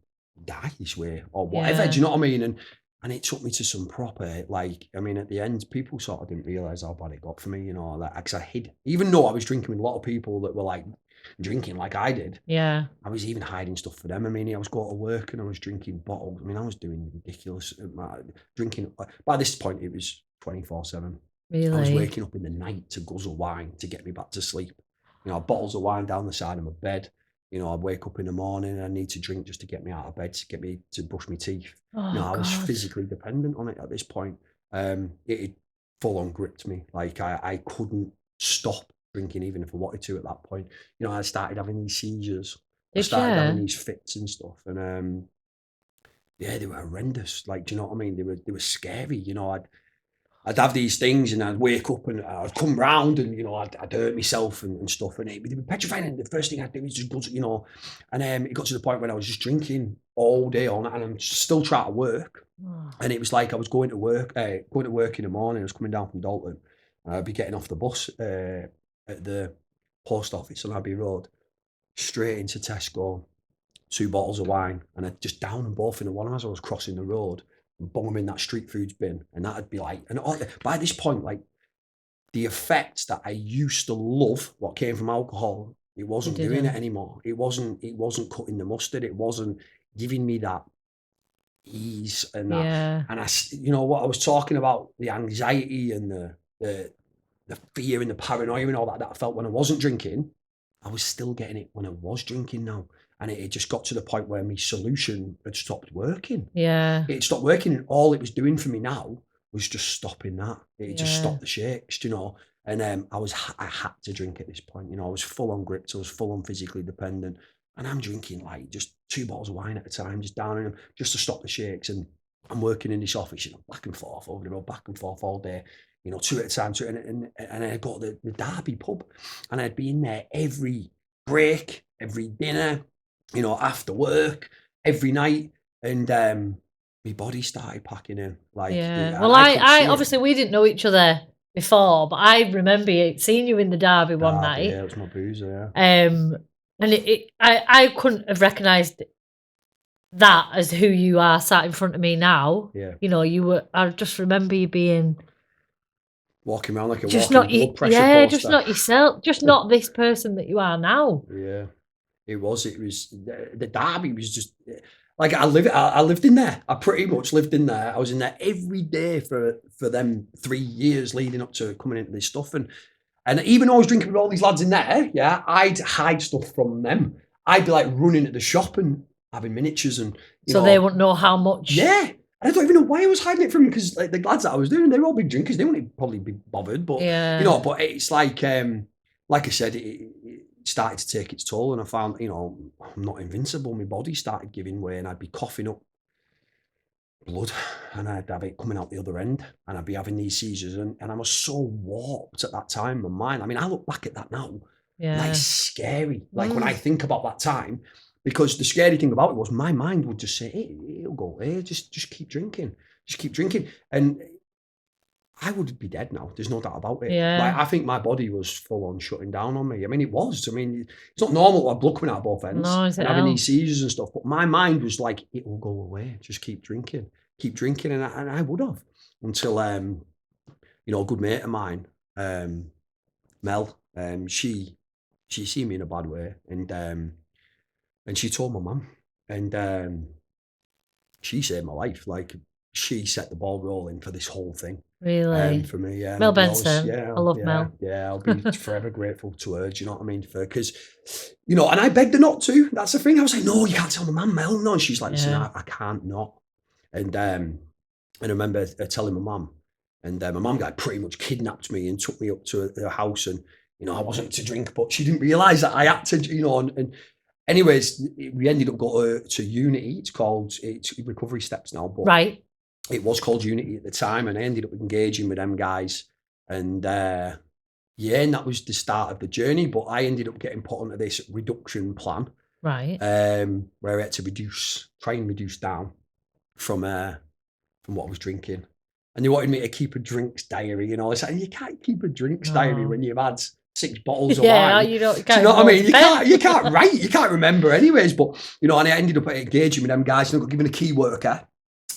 A: die this way or whatever.
B: Yeah.
A: Do you know what I mean? And it took me to some proper, like, I mean, at the end, people sort of didn't realise how bad it got for me, you know, like, because I hid, even though I was drinking with a lot of people that were like drinking like I did.
B: Yeah.
A: I was even hiding stuff for them. I mean, I was going to work and I was drinking bottles. I mean, I was doing ridiculous drinking. By this point, it was 24/7.
B: Really?
A: I was waking up in the night to guzzle wine to get me back to sleep. You know, bottles of wine down the side of my bed. You know, I'd wake up in the morning and I need to drink just to get me out of bed, to get me to brush my teeth.
B: Oh,
A: you know, I was
B: God.
A: physically dependent on it at this point. It full on gripped me. Like I couldn't stop drinking even if I wanted to at that point. You know, I started having these seizures. I started having these fits and stuff. And yeah, they were horrendous. Like, do you know what I mean? They were scary. You know, I'd have these things and I'd wake up and I'd come round and, you know, I'd hurt myself and stuff. And it'd be petrifying. And the first thing I'd do is just go to, you know, and it got to the point when I was just drinking all day on and I'm still trying to work.
B: Oh.
A: And it was like I was going to work in the morning. I was coming down from Dalton. I'd be getting off the bus at the post office on Abbey Road, straight into Tesco, 2 bottles of wine, and I'd just down them both in one as I was crossing the road. Bung them in that street foods bin, and that'd be like, and by this point, like the effects that I used to love, what came from alcohol, it wasn't doing it anymore. It wasn't cutting the mustard. It wasn't giving me that ease and that.
B: Yeah.
A: And I, you know, what I was talking about, the anxiety and the fear and the paranoia and all that I felt when I wasn't drinking, I was still getting it when I was drinking now. And it just got to the point where my solution had stopped working.
B: Yeah.
A: It stopped working, and all it was doing for me now was just stopping that. It just stopped the shakes, you know. And I had to drink at this point. You know, I was full on gripped. I was full on physically dependent. And I'm drinking like just 2 bottles of wine at a time, just downing them just to stop the shakes. And I'm working in this office, you know, back and forth over the road, back and forth all day. You know, 2 at a time. And I got the Derby pub, and I'd be in there every break, every dinner, you know, after work, every night, and my body started packing in. Like,
B: well, I obviously we didn't know each other before, but I remember seeing you in the Derby one night.
A: Yeah, it was my boozer.
B: And I couldn't have recognised that as who you are sat in front of me now.
A: Yeah,
B: you know, you were. I just remember you being
A: walking around like a
B: just
A: walking blood pressure poster.
B: just not yourself, just not this person that you are now.
A: Yeah. It was the Derby was just like I lived in there. I pretty much lived in there. I was in there every day for them 3 years leading up to coming into this stuff. And even though I was drinking with all these lads in there, yeah, I'd hide stuff from them. I'd be like running to the shop and having miniatures and
B: so they wouldn't know how much.
A: Yeah. And I don't even know why I was hiding it from them, because like the lads that I was doing, they were all big drinkers. They wouldn't probably be bothered, but you know, but it's like I said, it started to take its toll, and I found, you know, I'm not invincible. My body started giving way, and I'd be coughing up blood, and I'd have it coming out the other end, and I'd be having these seizures, and I was so warped at that time, my mind. I mean, I look back at that now, and that's scary. Like when I think about that time, because the scary thing about it was my mind would just say, hey, it'll go away, just keep drinking, and I would be dead now. There's no doubt about it.
B: Yeah.
A: Like, I think my body was full on shutting down on me. I mean, it was. I mean, it's not normal to have blood coming out of both ends and having these seizures and stuff. But my mind was like, it will go away. Just keep drinking. And I would have until, you know, a good mate of mine, Mel, she seen me in a bad way, and she told my mum, and she saved my life. Like, she set the ball rolling for this whole thing.
B: Really?
A: For me, yeah.
B: Mel Benson. I love Mel.
A: Yeah, I'll be forever grateful to her. Do you know what I mean? Because, you know, and I begged her not to. That's the thing. I was like, no, you can't tell my mum, Mel. No, and she's like, listen, I can't not. And I remember telling my mum, and my mum got pretty much kidnapped me and took me up to her house, and you know, I wasn't to drink, but she didn't realise that I had to, you know, and anyways, we ended up going to Unity. It's Recovery Steps now, but
B: right.
A: It was called Unity at the time, and I ended up engaging with them guys. And and that was the start of the journey. But I ended up getting put onto this reduction plan.
B: Right.
A: Where I had to try and reduce down from what I was drinking. And they wanted me to keep a drinks diary, you know. It's like, you can't keep a drinks diary when you've had 6 bottles of wine.
B: You don't.
A: Do you know what I mean? You can't write, you can't remember anyways. But, you know, and I ended up engaging with them guys, and I got given a key worker.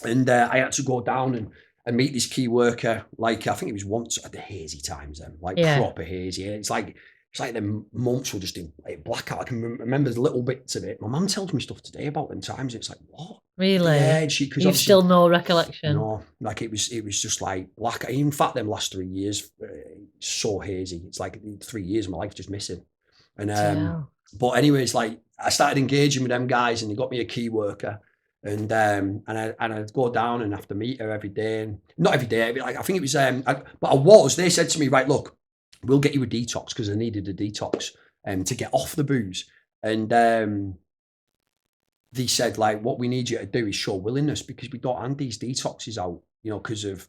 A: And I had to go down and meet this key worker, like, I think it was once at the hazy times then, like proper hazy. It's like the months were just in blackout. I can remember little bits of it. My mum tells me stuff today about them times. It's like, what?
B: Really?
A: Yeah,
B: you've still no recollection.
A: No, like it was just like black. In fact, them last 3 years, so hazy. It's like 3 years of my life just missing. And but anyways, like I started engaging with them guys, and they got me a key worker, and I'd go down and have to meet her every day, and not every day. Like I think it was. They said to me, right, look, we'll get you a detox, because I needed a detox to get off the booze, and they said, like, what we need you to do is show willingness, because we don't hand these detoxes out, you know, because of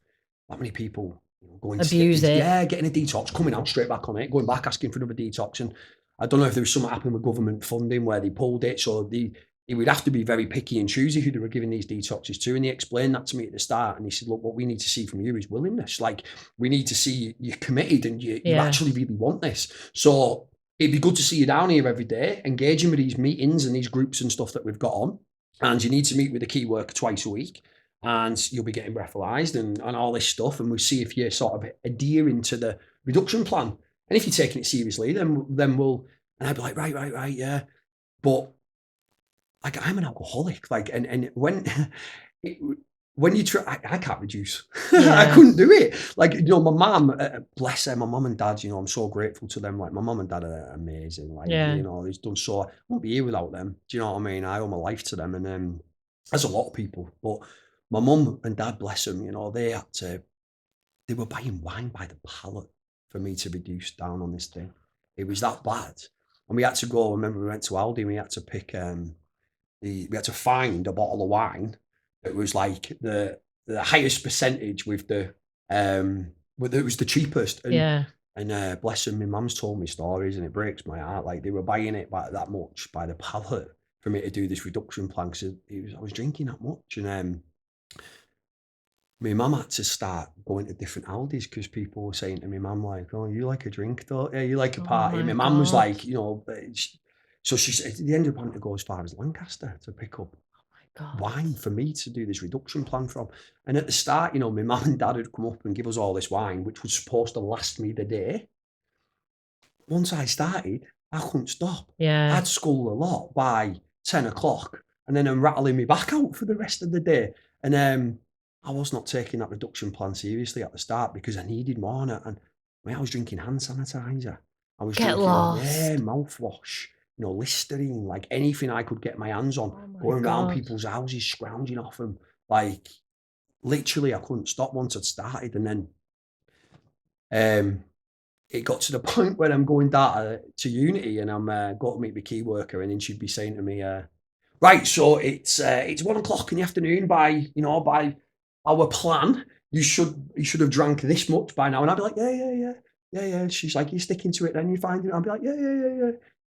A: that many people going
B: abuse it.
A: Yeah, getting a detox, coming out straight back on it, going back asking for another detox. And I don't know if there was something happened with government funding where they pulled it, so they would have to be very picky and choosy who they were giving these detoxes to. And they explained that to me at the start, and he said, look, what we need to see from you is willingness. Like, we need to see you're committed and you actually really want this. So it'd be good to see you down here every day, engaging with these meetings and these groups and stuff that we've got on. And you need to meet with a key worker twice a week, and you'll be getting breathalyzed and all this stuff. And we'll see if you're sort of adhering to the reduction plan. And if you're taking it seriously, then we'll, and I'd be like, right, yeah. But like, I'm an alcoholic. Like, and when you try, I can't reduce. I couldn't do it. Like, you know, my mum, bless her, my mum and dad, you know, I'm so grateful to them. Like, my mum and dad are amazing. Like, you know, they've done so. I won't be here without them. Do you know what I mean? I owe my life to them. And there's a lot of people. But my mum and dad, bless them, you know, they were buying wine by the pallet for me to reduce down on this thing. It was that bad. And we had to go, I remember we went to Aldi, and we had to pick, we had to find a bottle of wine that was like the highest percentage with it was the cheapest. And, and bless them, my mum's told me stories, and it breaks my heart. Like, they were buying it by that much by the pallet for me to do this reduction plan, because I was drinking that much. And my mum had to start going to different Aldis, because people were saying to me, mum, like, oh, you like a drink, though? Yeah, you like a party. My mum was like, you know, so they ended up having to go as far as Lancaster to pick up wine for me to do this reduction plan from. And at the start, you know, my mum and dad would come up and give us all this wine, which was supposed to last me the day. Once I started, I couldn't stop. I'd scull a lot by 10 o'clock, and then I'm rattling me back out for the rest of the day. And I was not taking that reduction plan seriously at the start, because I needed more. And I was drinking hand sanitizer. I was drinking mouthwash, you know, Listerine, like anything I could get my hands on, going around people's houses, scrounging off them. Like, literally, I couldn't stop once I'd started. And then it got to the point where I'm going down to Unity, and I'm going to meet the key worker, and then she'd be saying to me, right, so it's 1 o'clock in the afternoon. By our plan, you should have drank this much by now. And I'd be like, yeah. She's like, you're sticking to it, then you find it. I'd be like, yeah.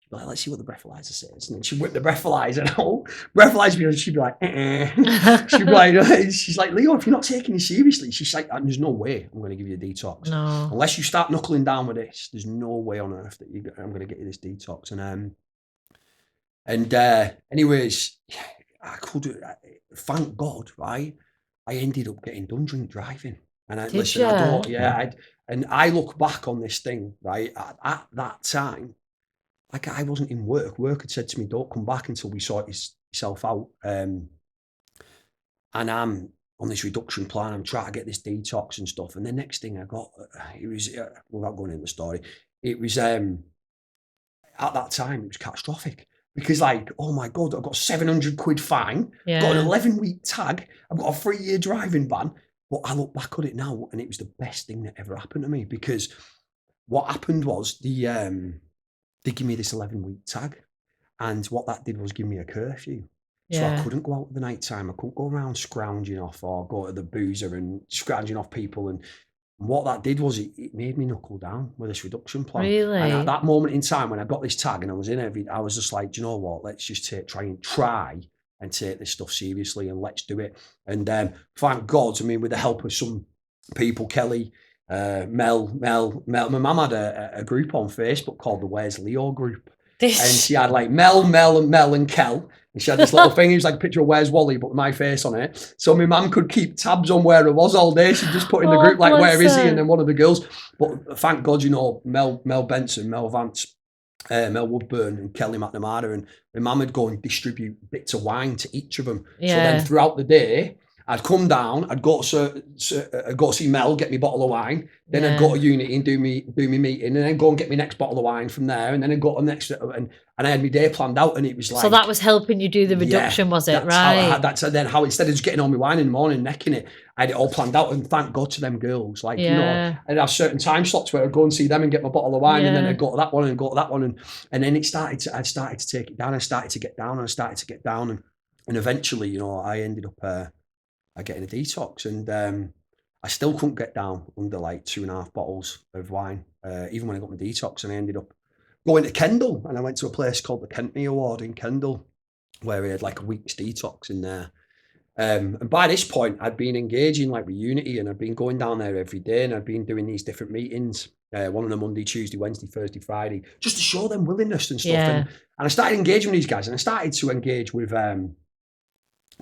A: She'd be like, let's see what the breathalyzer says. And then she'd whip the breathalyzer out, breathalyze me, and she'd be like, She'd be like, she's like, Leo, if you're not taking it seriously, she's like, there's no way I'm going to give you a detox.
B: No.
A: Unless you start knuckling down with this, there's no way on earth that I'm going to get you this detox. And anyways, I could, thank God, right? I ended up getting done drink driving. And I look back on this thing, right, at that time, like, I wasn't in work. Work had said to me, don't come back until we sort yourself out. And I'm on this reduction plan. I'm trying to get this detox and stuff. And the next thing I got, it was, without going into the story, it was, at that time, it was catastrophic. Because, like, oh my God, I've got 700 quid fine, got an 11-week tag, I've got a 3-year driving ban. But I look back on it now, and it was the best thing that ever happened to me, because what happened was they give me this 11-week tag, and what that did was give me a curfew. So I couldn't go out at the night time. I couldn't go around scrounging off, or go to the boozer and scrounging off people. And And what that did was it made me knuckle down with this reduction plan.
B: Really?
A: And at that moment in time when I got this tag and I was I was just like, do you know what? Let's just try and take this stuff seriously and let's do it. And thank God, I mean, with the help of some people, Kelly, Mel, my mum had a group on Facebook called the Where's Leo group. And she had like Mel, and Kel. And she had this little thing. It was like a picture of Where's Wally, but with my face on it. So my mum could keep tabs on where I was all day. She'd just put in the group, like, where is he? And then one of the girls. But thank God, you know, Mel Benson, Mel Vance, Mel Woodburn and Kelly McNamara. And my mum would go and distribute bits of wine to each of them. Yeah. So then throughout the day, I'd come down, I'd go to see Mel, get me a bottle of wine. Then I'd go to Unity and do me meeting, and then go and get me next bottle of wine from there. And then I'd go to the next, and I had my day planned out, and it was like.
B: So that was helping you do the reduction, was it? Right.
A: That's then how, instead of just getting all my wine in the morning, necking it, I had it all planned out. And thank God to them girls. Like, you know, I'd have certain time slots where I'd go and see them and get my bottle of wine, and then I'd go to that one and go to that one. And then I started to take it down. I started to get down, and eventually, you know, I ended up. I getting a detox, and I still couldn't get down under like 2.5 bottles of wine, even when I got my detox. And I ended up going to Kendal, and I went to a place called the Kentney Award in Kendal, where we had like a week's detox in there. And by this point, I'd been engaging like with Unity, and I'd been going down there every day, and I'd been doing these different meetings, one on a Monday, Tuesday, Wednesday, Thursday, Friday, just to show them willingness and stuff. And I started engaging with these guys, and I started to engage with.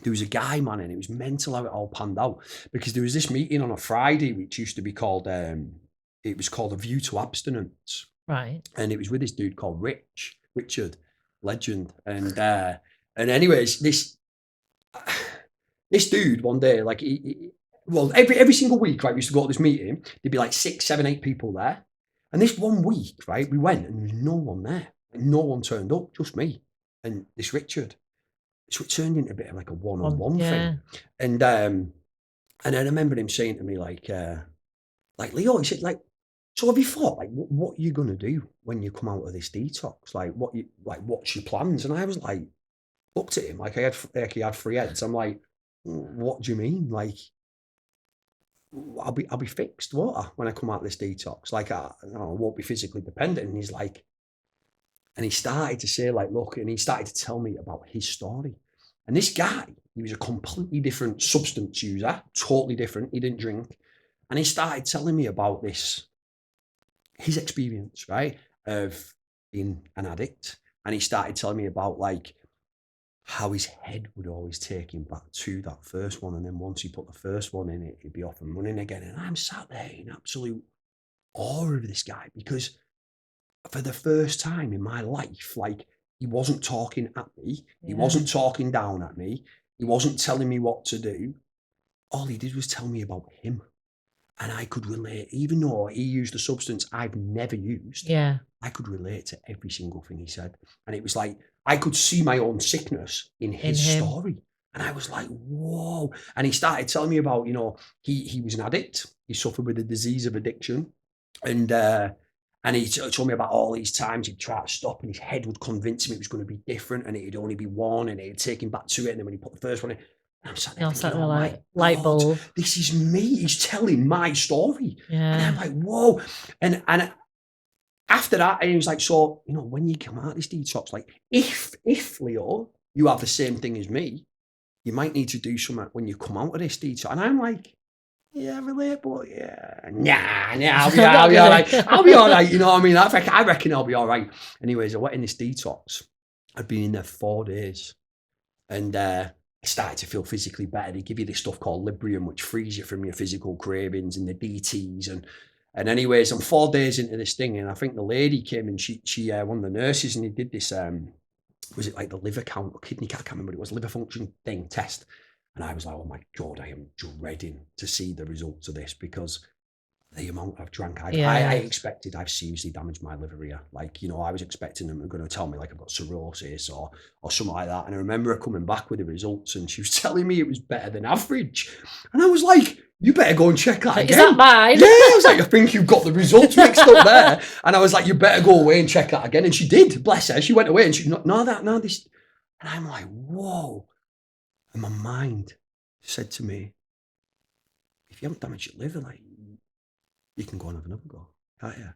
A: There was a guy, man, and it was mental how it all panned out, because there was this meeting on a Friday which used to be called, it was called A View to Abstinence.
B: Right. And
A: it was with this dude called Richard, legend. And anyways, this dude one day, like, well, every single week, right, we used to go to this meeting, there'd be like 6, 7, 8 people there. And this one week, right, we went and there was no one there. Like, no one turned up, just me and this Richard. So it turned into a bit of like a one-on-one thing. And I remember him saying to me, like Leo, he said, like, so have you thought, like, what are you going to do when you come out of this detox? Like, what's your plans? And I was like, looked at him, like he had 3 heads. I'm like, what do you mean? Like, I'll be fixed, won't I, when I come out of this detox? Like, I won't be physically dependent. And he's like, and he started to say, like, look, and he started to tell me about his story. And this guy, he was a completely different substance user, totally different. He didn't drink. And he started telling me about his experience, right, of being an addict. And he started telling me about, like, how his head would always take him back to that first one. And then once he put the first one in, he'd be off and running again. And I'm sat there in absolute awe of this guy, because for the first time in my life, like, he wasn't talking at me. He wasn't talking down at me. He wasn't telling me what to do. All he did was tell me about him. And I could relate, even though he used a substance I've never used. Yeah. I could relate to every single thing he said. And it was like, I could see my own sickness in his story. And I was like, whoa. And he started telling me about, you know, he was an addict. He suffered with the disease of addiction. And he told me about all these times he'd try to stop, and his head would convince him it was going to be different, and it'd only be one, and it'd take him back to it. And then when he put the first one in, I'm sat there thinking, oh my light bulb. This is me. He's telling my story. Yeah. And I'm like, whoa. And after that, he was like, so, you know, when you come out of this detox, like, if Leo, you have the same thing as me, you might need to do something when you come out of this detox. And I'm like, yeah, relatable. Yeah, I'll be all right. I'll be all right. You know what I mean? I reckon I'll be all right. Anyways, I went in this detox. I'd been in there 4 days, and I started to feel physically better. They give you this stuff called Librium, which frees you from your physical cravings, and the DTs. And anyways, I'm 4 days into this thing, and I think the lady came, and she one of the nurses, and he did this. Was it like the liver count or kidney count? I can't remember. It was liver function thing test. And I was like, oh my God, I am dreading to see the results of this, because the amount I've drank, I expected I've seriously damaged my liver here. Like, you know, I was expecting them were going to tell me like I've got cirrhosis or something like that. And I remember her coming back with the results, and she was telling me it was better than average. And I was like, you better go and check that again. Is
B: that mine?
A: Yeah, I was like, I think you've got the results mixed up there. And I was like, you better go away and check that again. And she did, bless her. She went away and she, no, this. And I'm like, whoa. And my mind said to me, if you haven't damaged your liver, like, you can go and have another go, can't you?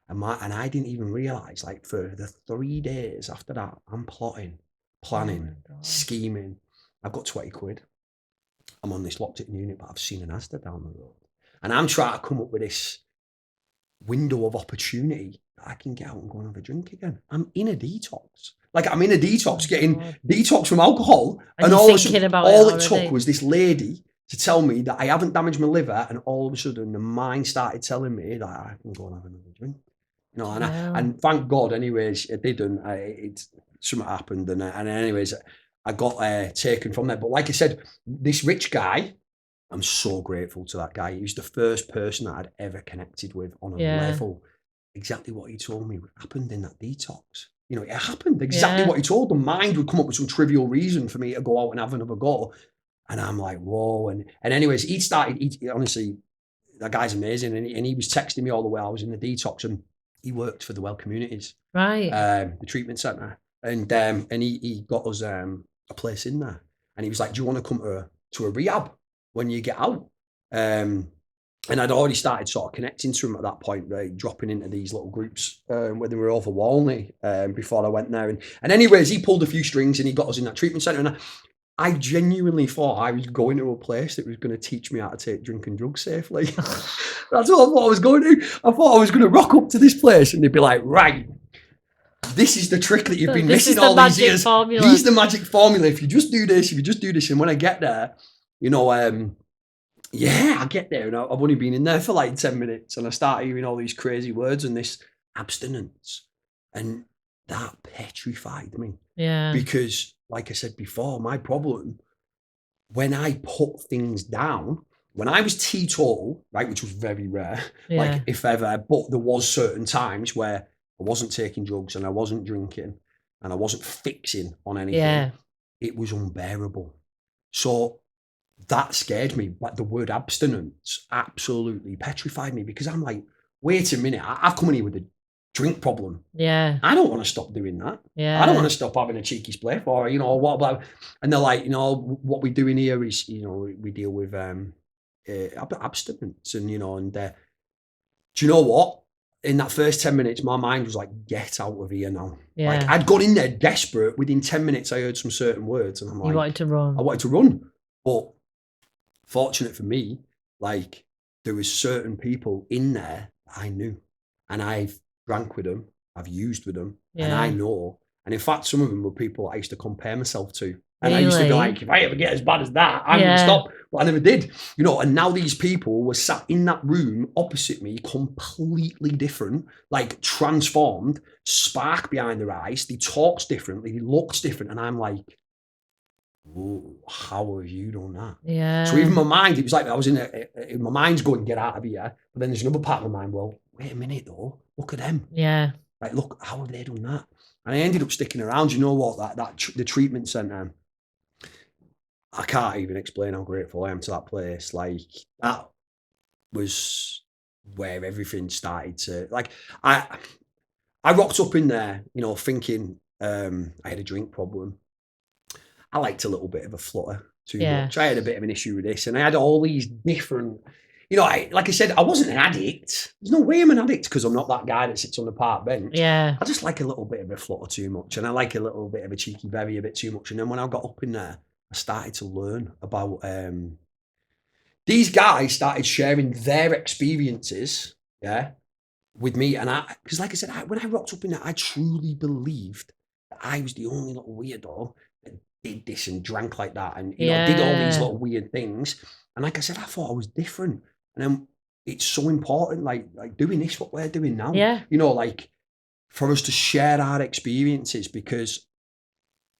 A: And I didn't even realise, like, for the 3 days after that, I'm plotting, planning, scheming. I've got 20 quid. I'm on this locked in unit, but I've seen an Asda down the road. And I'm trying to come up with this window of opportunity that I can get out and go and have a drink again. I'm in a detox. Like, I'm in a detox, getting detox from alcohol. And all it took was this lady to tell me that I haven't damaged my liver, and all of a sudden the mind started telling me that I can go and have another drink. You know, and thank God, anyways, it didn't. Something happened, and anyways, I got taken from there. But like I said, this rich guy, I'm so grateful to that guy. He was the first person that I'd ever connected with on a level. Exactly what he told me happened in that detox. You know, it happened exactly what he told. The mind would come up with some trivial reason for me to go out and have another go. And I'm like, whoa. And anyways, honestly, that guy's amazing. And he was texting me all the way I was in the detox, and he worked for the Well Communities, the treatment centre. And he got us a place in there. And he was like, do you want to come to a rehab when you get out? And I'd already started sort of connecting to him at that point, right, dropping into these little groups when they were over Walney before I went there. And anyways, he pulled a few strings and he got us in that treatment centre. And I genuinely thought I was going to a place that was going to teach me how to take drink and drugs safely. That's what I thought I was going to. I thought I was going to rock up to this place and they'd be like, right, this is the trick that you've been missing all these years.
B: Formula.
A: Here's the magic formula. If you just do this, and when I get there, you know, I get there and I've only been in there for like 10 minutes and I start hearing all these crazy words and this abstinence, and that petrified me.
B: Yeah.
A: Because, like I said before, my problem, when I put things down, when I was teetotal, right, which was very rare, like if ever, but there was certain times where I wasn't taking drugs and I wasn't drinking and I wasn't fixing on anything. It was unbearable. So that scared me. But the word abstinence absolutely petrified me, because I'm like, wait a minute, I've come in here with a drink problem.
B: Yeah.
A: I don't want to stop doing that.
B: Yeah.
A: I don't want to stop having a cheeky spliff or, you know, what about, and they're like, you know, what we do in here is, you know, we deal with abstinence and, you know, and do you know what? In that first 10 minutes, my mind was like, get out of here now.
B: Yeah.
A: Like, I'd gone in there desperate. Within 10 minutes, I heard some certain words and I'm like,
B: you wanted to run.
A: I wanted to run. But fortunate for me, like, there was certain people in there I knew, and I've drank with them, I've used with them, and I know. And in fact, some of them were people I used to compare myself to. And I used to be like, if I ever get as bad as that, I'm going to stop. But I never did, you know. And now these people were sat in that room opposite me, completely different, like transformed, spark behind their eyes. They talks differently, they looks different. And I'm like, whoa, how have you done that?
B: Yeah.
A: So even my mind, it was like I was in my mind's going, get out of here. But then there's another part of my mind, well, wait a minute though, look at them.
B: Yeah.
A: Like, look, how have they done that? And I ended up sticking around. You know what? The treatment centre, I can't even explain how grateful I am to that place. Like, that was where everything started to, like, I rocked up in there, you know, thinking I had a drink problem. I liked a little bit of a flutter too much. I had a bit of an issue with this, and I had all these different, you know, like I said, I wasn't an addict. There's no way I'm an addict because I'm not that guy that sits on the park bench.
B: Yeah.
A: I just like a little bit of a flutter too much, and I like a little bit of a cheeky berry a bit too much. And then when I got up in there, I started to learn about these guys started sharing their experiences, with me. And because like I said, when I rocked up in there, I truly believed that I was the only little weirdo that did this and drank like that and, you know, did all these little weird things. And like I said, I thought I was different. And then it's so important, like doing this, what we're doing now, you know, like for us to share our experiences, because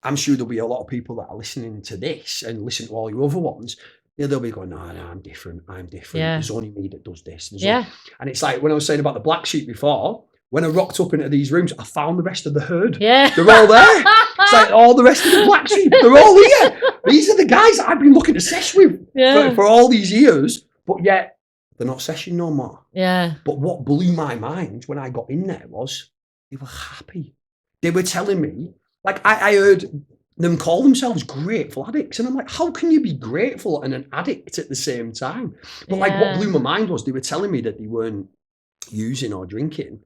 A: I'm sure there'll be a lot of people that are listening to this and listen to all your other ones. Yeah, they'll be going, no, I'm different. There's only me that does this. And it's like when I was saying about the black sheep before, when I rocked up into these rooms, I found the rest of the herd. Yeah. They're all there. It's like all the rest of the black sheep, they're all here. These are the guys that I've been looking to sesh with for all these years, but yet they're not seshing no more.
B: Yeah.
A: But what blew my mind when I got in there was they were happy. They were telling me, like I heard them call themselves grateful addicts. And I'm like, how can you be grateful and an addict at the same time? But like what blew my mind was they were telling me that they weren't using or drinking,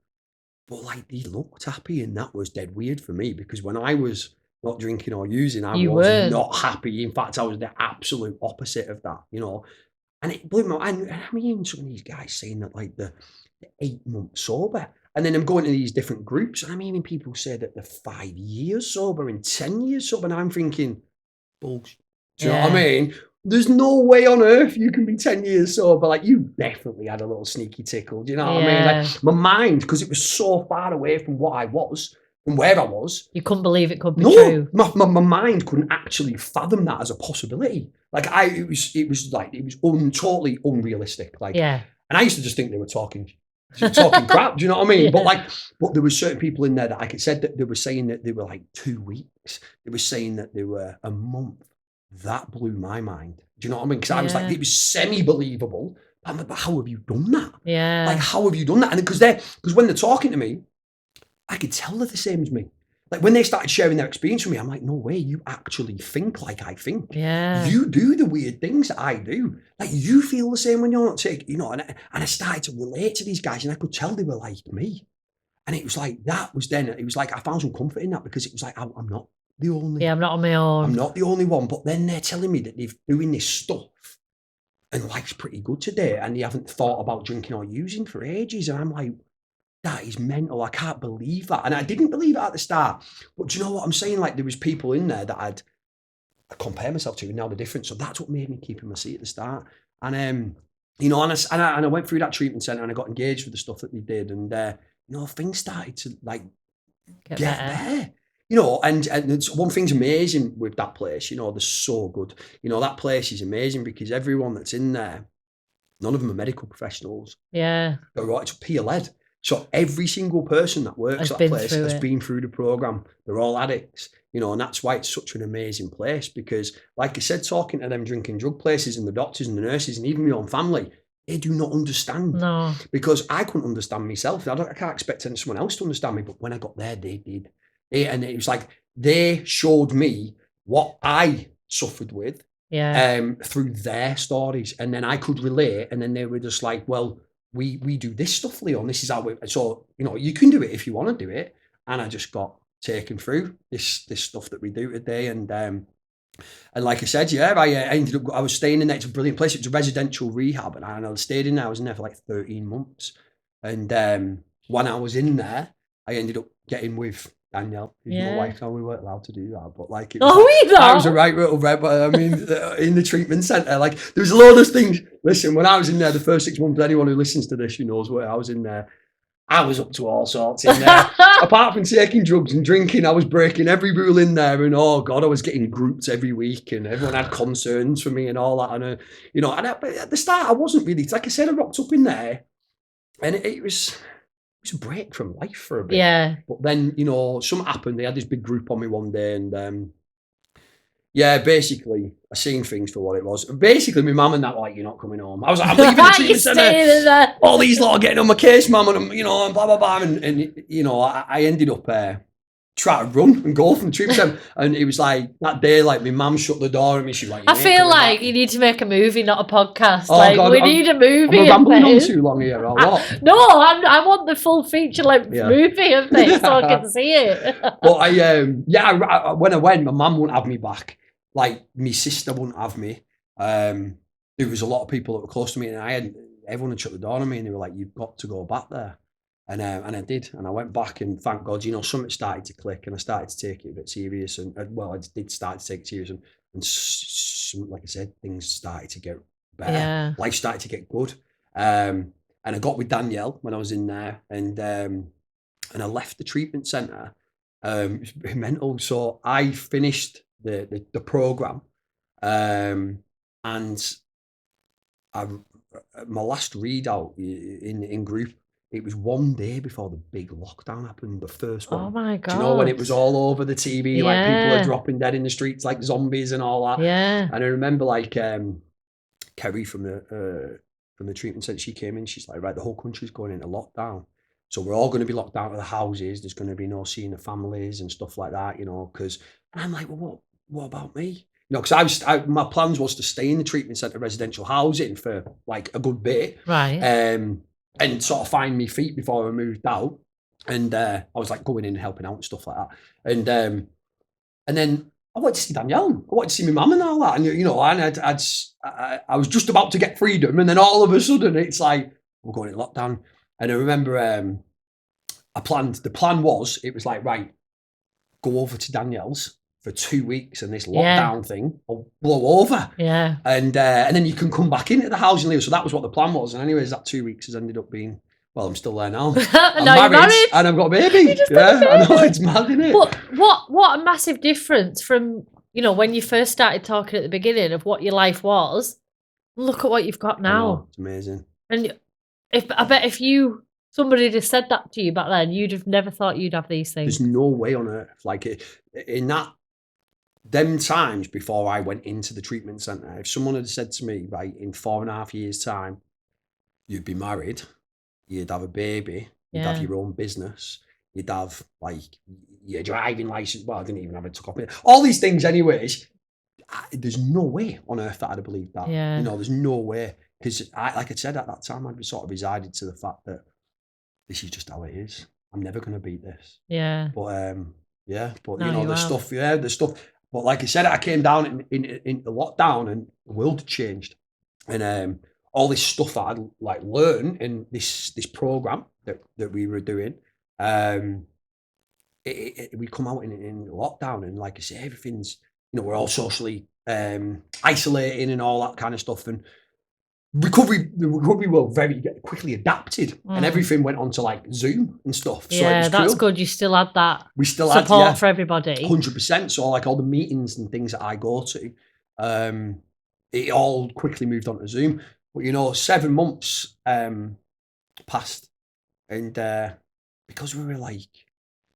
A: but like they looked happy, and that was dead weird for me because when I was not drinking or using, I was not happy. In fact, I was the absolute opposite of that, you know. And it blew my mind. And I'm hearing some of these guys saying that like the 8 months sober. And then I'm going to these different groups and I'm hearing people say that they're 5 years sober and 10 years sober. And I'm thinking, bullshit. Do you know what I mean? There's no way on earth you can be 10 years sober. Like you definitely had a little sneaky tickle. Do you know what I mean? Like my mind, because it was so far away from what I was, from where I was.
B: You couldn't believe it could be true.
A: My mind couldn't actually fathom that as a possibility. Like it was totally unrealistic. Like, and I used to just think they were talking crap. Do you know what I mean? But there were certain people in there that like it said that they were saying that they were like 2 weeks. They were saying that they were a month. That blew my mind. Do you know what I mean? Because I was like, it was semi-believable. I'm like, but how have you done that?
B: Yeah.
A: Like, how have you done that? And because when they're talking to me, I could tell they're the same as me. Like when they started sharing their experience with me, I'm like, no way, you actually think like I think.
B: Yeah.
A: You do the weird things that I do. Like you feel the same when you're not taking, you know, and I started to relate to these guys and I could tell they were like me. And it was like, it was like, I found some comfort in that because it was like, I'm not the only.
B: Yeah, I'm not on my own.
A: I'm not the only one. But then they're telling me that they're doing this stuff and life's pretty good today and they haven't thought about drinking or using for ages. And I'm like, that is mental. I can't believe that. And I didn't believe it at the start. But do you know what I'm saying? Like there was people in there that I compare myself to and now they're different. So that's what made me keep in my seat at the start. And you know, and I went through that treatment centre and I got engaged with the stuff that they did. And you know, things started to like get better. You know, and it's, one thing's amazing with that place, you know, they're so good. You know, that place is amazing because everyone that's in there, none of them are medical professionals.
B: Yeah.
A: They're right, it's peer-led. So every single person that works at that place has been through the program. They're all addicts, you know, and that's why it's such an amazing place because, like I said, talking to them drinking drug places and the doctors and the nurses and even my own family, they do not understand.
B: No.
A: Because I couldn't understand myself. I can't expect someone else to understand me, but when I got there, they did. And it was like they showed me what I suffered with through their stories. And then I could relate. And then they were just like, well, we do this stuff, Leon. This is how we, so, you know, you can do it if you want to do it. And I just got taken through this stuff that we do today. And like I said, I was staying in there. It's a brilliant place. It's a residential rehab. And I stayed in there. I was in there for like 13 months. And when I was in there, I ended up getting with Danielle, who's my wife. Now we weren't allowed to do that, but like, I was a right little red. But I mean, in the treatment centre, like there was a lot of things. Listen, when I was in there, the first 6 months, anyone who listens to this, who knows where I was in there, I was up to all sorts in there. Apart from taking drugs and drinking, I was breaking every rule in there. And oh God, I was getting groups every week, and everyone had concerns for me and all that. And you know, and at the start, I wasn't really. Like I said, I rocked up in there, and it was a break from life for a bit.
B: Yeah.
A: But then, you know, something happened. They had this big group on me one day and basically I seen things for what it was. Basically my mum and that like, you're not coming home. I was like, I'm leaving the treatment centre. All these lot are getting on my case, mum, and you know, and blah, blah, blah. And you know, I ended up trying to run and go from the treatment centre. And it was like that day, like my mum shut the door at me. She was like,
B: I feel like you need to make a movie, not a podcast.
A: Oh,
B: like
A: God,
B: we need a movie.
A: I'm rambling on too long here or what?
B: No, I want the full feature length movie of this so I can see it.
A: But when I went, my mum wouldn't have me back. Like my sister wouldn't have me. There was a lot of people that were close to me, and everyone had shut the door on me, and they were like, "You've got to go back there." And I did, and I went back, and thank God, you know, something started to click, and I started to take it a bit serious, and well, I did start to take it serious, and like I said, things started to get better.
B: Yeah.
A: Life started to get good, and I got with Danielle when I was in there, and I left the treatment centre. It was mental. So I finished the program, and my last readout in group. It was one day before the big lockdown happened, the first one.
B: Oh my God.
A: Do you know when it was all over the TV, like people are dropping dead in the streets like zombies and all that?
B: Yeah.
A: And I remember like Kerry from the treatment centre, she came in, she's like, right, the whole country's going into lockdown. So we're all going to be locked out of the houses. There's going to be no seeing the families and stuff like that, you know, because I'm like, well, what about me? You know, because my plans was to stay in the treatment centre residential housing for like a good bit.
B: Right.
A: And sort of find my feet before I moved out. And I was like going in and helping out and stuff like that. And then I wanted to see Danielle. I wanted to see my mum and all that. And, you know, and I was just about to get freedom. And then all of a sudden it's like, we're going in lockdown. And I remember the plan was, it was like, right, go over to Danielle's for 2 weeks and this lockdown thing will blow over.
B: Yeah.
A: And then you can come back into the housing, Leo. So that was what the plan was. And anyways, that 2 weeks has ended up being, well, I'm still there now. I'm married and I've got a baby. I know, it's mad, isn't it?
B: But what a massive difference from, you know, when you first started talking at the beginning of what your life was. Look at what you've got now.
A: It's amazing.
B: And I bet if somebody just said that to you back then, you'd have never thought you'd have these things.
A: There's no way on earth. Like in them times before I went into the treatment centre, if someone had said to me, right, in 4.5 years' time, you'd be married, you'd have a baby, you'd have your own business, you'd have like your driving license. Well, I didn't even have it took off. All these things, anyways. There's no way on earth that I'd have believed that.
B: Yeah.
A: You know, there's no way, because like I said at that time, I'd sort of resided to the fact that this is just how it is. I'm never going to beat this.
B: Yeah.
A: But but
B: No,
A: you know,
B: you
A: the stuff. But like I said, I came down in the lockdown and the world had changed, and all this stuff that I'd like learned in this program that we were doing, we come out in lockdown, and like I say, everything's, you know, we're all socially isolating and all that kind of stuff, and the recovery world very quickly adapted, and everything went on to like Zoom and stuff. So
B: yeah, that's
A: cool.
B: good. You still had that.
A: We still
B: support
A: had
B: for everybody.
A: 100%. So like all the meetings and things that I go to, it all quickly moved on to Zoom. But you know, 7 months passed, and because we were like,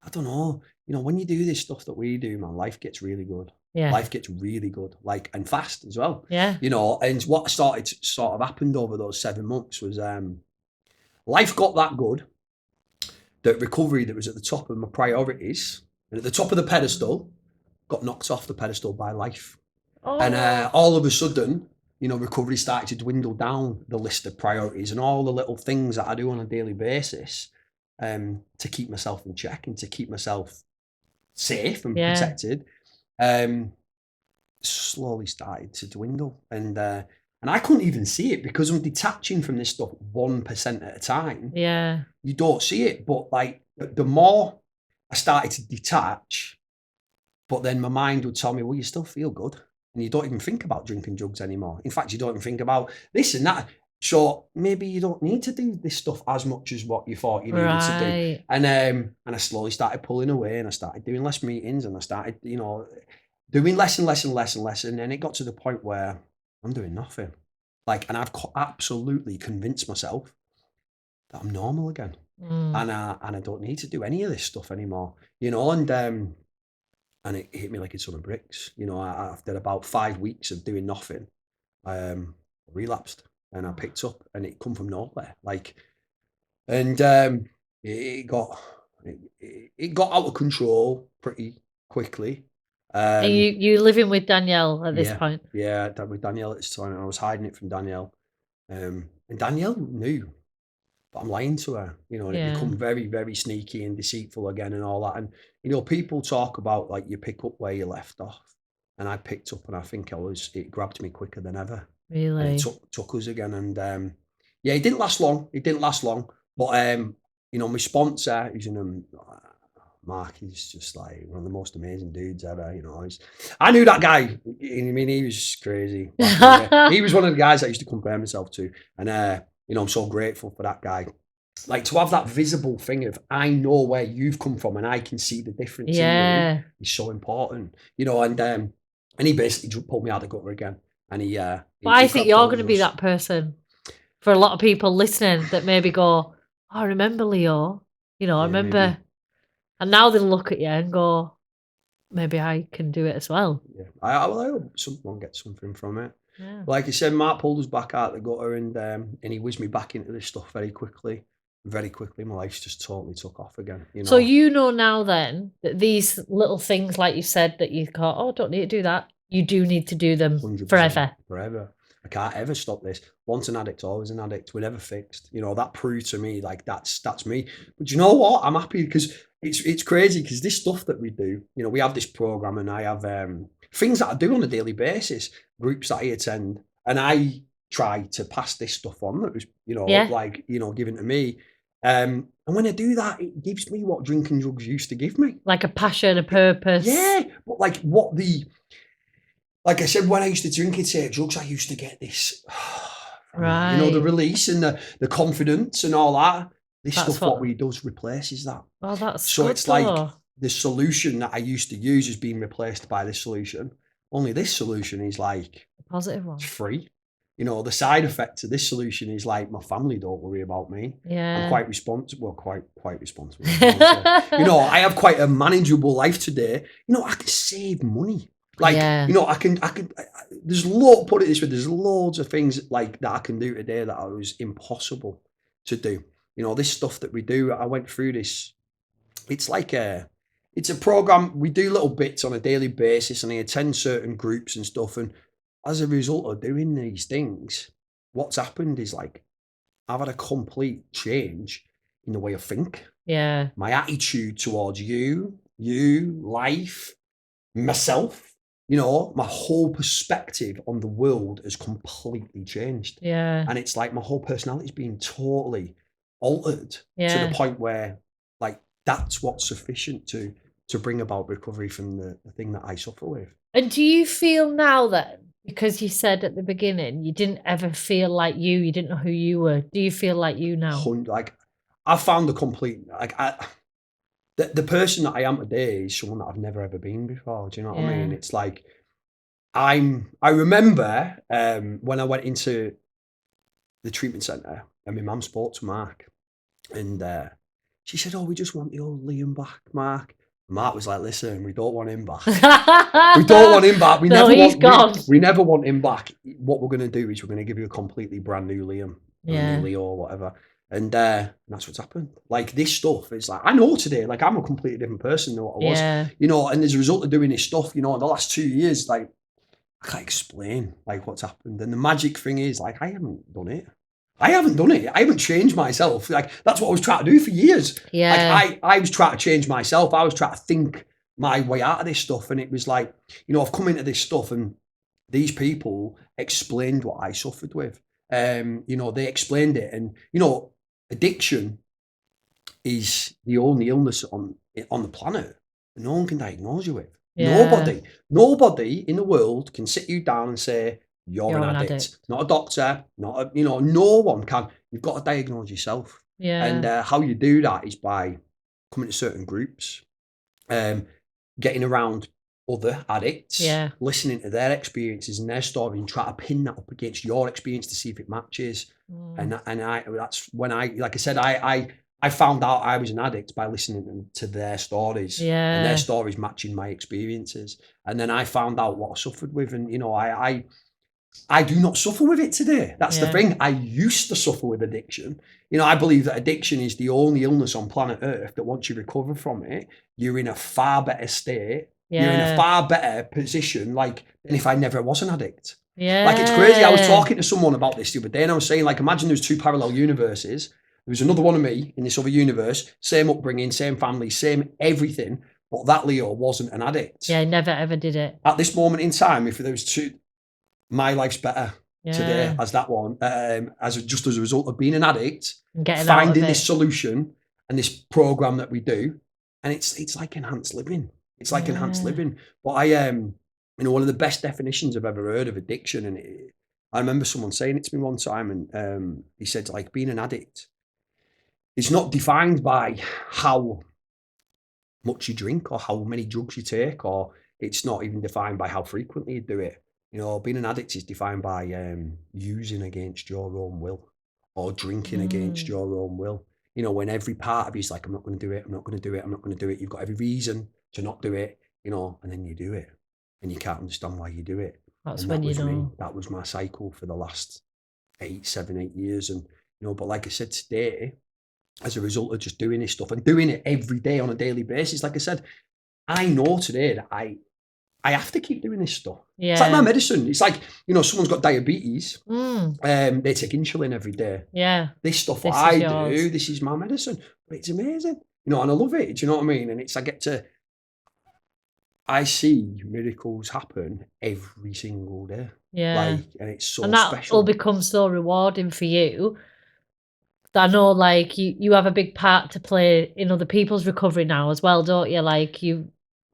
A: I don't know, you know, when you do this stuff that we do, man, life gets really good.
B: Yeah.
A: Life gets really good, like, and fast as well.
B: Yeah.
A: You know, and what sort of happened over those 7 months was life got that good that recovery that was at the top of my priorities and at the top of the pedestal got knocked off the pedestal by life. Oh. And all of a sudden, you know, recovery started to dwindle down the list of priorities and all the little things that I do on a daily basis to keep myself in check and to keep myself safe and protected. Slowly started to dwindle, and I couldn't even see it because I'm detaching from this stuff 1% at a time.
B: Yeah,
A: you don't see it, but like the more I started to detach, but then my mind would tell me, well, you still feel good, and you don't even think about drinking drugs anymore. In fact, you don't even think about this and that. So maybe you don't need to do this stuff as much as what you thought you needed to do. And I slowly started pulling away, and I started doing less meetings, and I started, you know, doing less and less and less and less. And then it got to the point where I'm doing nothing. Like, and I've absolutely convinced myself that I'm normal again. And I don't need to do any of this stuff anymore, you know, and it hit me like it's on a bricks. You know, after about 5 weeks of doing nothing, I relapsed. And I picked up, and it come from nowhere. Like, and it got out of control pretty quickly.
B: Are you living with Danielle at this point?
A: Yeah, with Danielle at this time. I was hiding it from Danielle, and Danielle knew, but I'm lying to her. You know, and it become very, very sneaky and deceitful again, and all that. And you know, people talk about like you pick up where you left off, and I picked up, and I think it grabbed me quicker than ever.
B: Really?
A: And it took us again, and it didn't last long. But you know, my sponsor, who's in Mark, he's just like one of the most amazing dudes ever. You know, I knew that guy. I mean, he was crazy. He was one of the guys I used to compare myself to, and you know, I'm so grateful for that guy. Like, to have that visible thing of I know where you've come from, and I can see the difference in you is so important. You know, and he basically pulled me out of the gutter again. And
B: I think you're going to be that person for a lot of people listening that maybe go, oh, I remember Leo, you know, I remember. Maybe. And now they'll look at you and go, maybe I can do it as well. Yeah,
A: I hope someone gets something from it. Yeah. Like I said, Mark pulled us back out of the gutter, and he whizzed me back into this stuff very quickly. very quickly my life just totally took off again.
B: So you know now then that these little things, like you said, that you thought, oh, don't need to do that. You do need to do them
A: 100%,
B: forever.
A: Forever. I can't ever stop this. Once an addict, always an addict. We're never fixed. That proved to me like that's me. But you know what? I'm happy because it's crazy because this stuff that we do, we have this program and I have things that I do on a daily basis, groups that I attend, and I try to pass this stuff on that was, given to me. And when I do that, it gives me what drinking drugs used to give me.
B: Like a passion, a purpose.
A: Yeah. But like I said, when I used to drink and take drugs, I used to get this,
B: right.
A: The release and the confidence and all that. This stuff, what we does replaces that.
B: Oh, that's
A: so
B: good,
A: it's like the solution that I used to use is being replaced by this solution. Only this solution is like
B: a positive one.
A: It's free. The side effect of this solution is like my family don't worry about me.
B: Yeah.
A: I'm quite responsible. Quite responsible. I have quite a manageable life today. I can save money. Like, I can, there's put it this way, there's loads of things like that I can do today that was impossible to do. This stuff that we do, I went through this, it's a program, we do little bits on a daily basis and I attend certain groups and stuff. And as a result of doing these things, what's happened is like, I've had a complete change in the way I think.
B: Yeah.
A: My attitude towards you, life, myself. My whole perspective on the world has completely changed.
B: Yeah.
A: And it's like my whole personality's been totally altered to the point where like that's what's sufficient to bring about recovery from the thing that I suffer with.
B: And do you feel now then, because you said at the beginning you didn't ever feel like you didn't know who you were, do you feel like you now?
A: Like I found the complete the person that I am today is someone that I've never ever been before. Do you know what I mean? It's like I remember when I went into the treatment centre and my mum spoke to Mark and she said, "Oh, we just want the old Liam back, Mark." Mark was like, "Listen, we don't want him back. We don't want him back. We never want him back. What we're going to do is we're going to give you a completely brand new Liam, a new Leo or whatever." And that's what's happened. Like this stuff is like, I know today, like I'm a completely different person than what I was, and as a result of doing this stuff, in the last 2 years, like I can't explain like what's happened. And the magic thing is like, I haven't done it. I haven't changed myself. Like that's what I was trying to do for years.
B: Yeah.
A: Like I was trying to change myself. I was trying to think my way out of this stuff. And it was like, I've come into this stuff and these people explained what I suffered with. They explained it and, addiction is the only illness on the planet that no one can diagnose you with. Yeah. Nobody in the world can sit you down and say, you're an addict. Not a doctor, no one can. You've got to diagnose yourself.
B: Yeah.
A: And how you do that is by coming to certain groups, getting around other addicts, listening to their experiences and their story and try to pin that up against your experience to see if it matches. And that's when like I said, I found out I was an addict by listening to their stories and their stories matching my experiences. And then I found out what I suffered with. And, I do not suffer with it today. That's the thing. I used to suffer with addiction. I believe that addiction is the only illness on planet Earth that once you recover from it, you're in a far better state. You're in a far better position, like, than if I never was an addict.
B: Yeah.
A: Like, it's crazy. I was talking to someone about this the other day and I was saying, like, imagine there's two parallel universes. There was another one of me in this other universe, same upbringing, same family, same everything, but that Leo wasn't an addict.
B: Yeah, never ever did it.
A: At this moment in time, if there was two, my life's better today as that one, as a result of being an addict, finding this solution and this program that we do, and it's like enhanced living. It's like enhanced living. But one of the best definitions I've ever heard of addiction, and I remember someone saying it to me one time, and he said, like, being an addict is not defined by how much you drink or how many drugs you take, or it's not even defined by how frequently you do it. Being an addict is defined by using against your own will or drinking against your own will. When every part of you is like, I'm not going to do it, I'm not going to do it, I'm not going to do it. You've got every reason to not do it, and then you do it and you can't understand why you do it.
B: That's when you know.
A: That was my cycle for the last 7, 8 years. And, but like I said, today, as a result of just doing this stuff and doing it every day on a daily basis. Like I said, I know today that I have to keep doing this stuff.
B: Yeah.
A: It's like my medicine. It's like, someone's got diabetes. They take insulin every day.
B: Yeah.
A: This stuff I do, this is my medicine. But it's amazing. And I love it. Do you know what I mean? And I see miracles happen every single day.
B: Yeah.
A: And it's so
B: and that
A: special.
B: will become so rewarding for you. I know, like, you have a big part to play in other people's recovery now as well, don't you? Like, we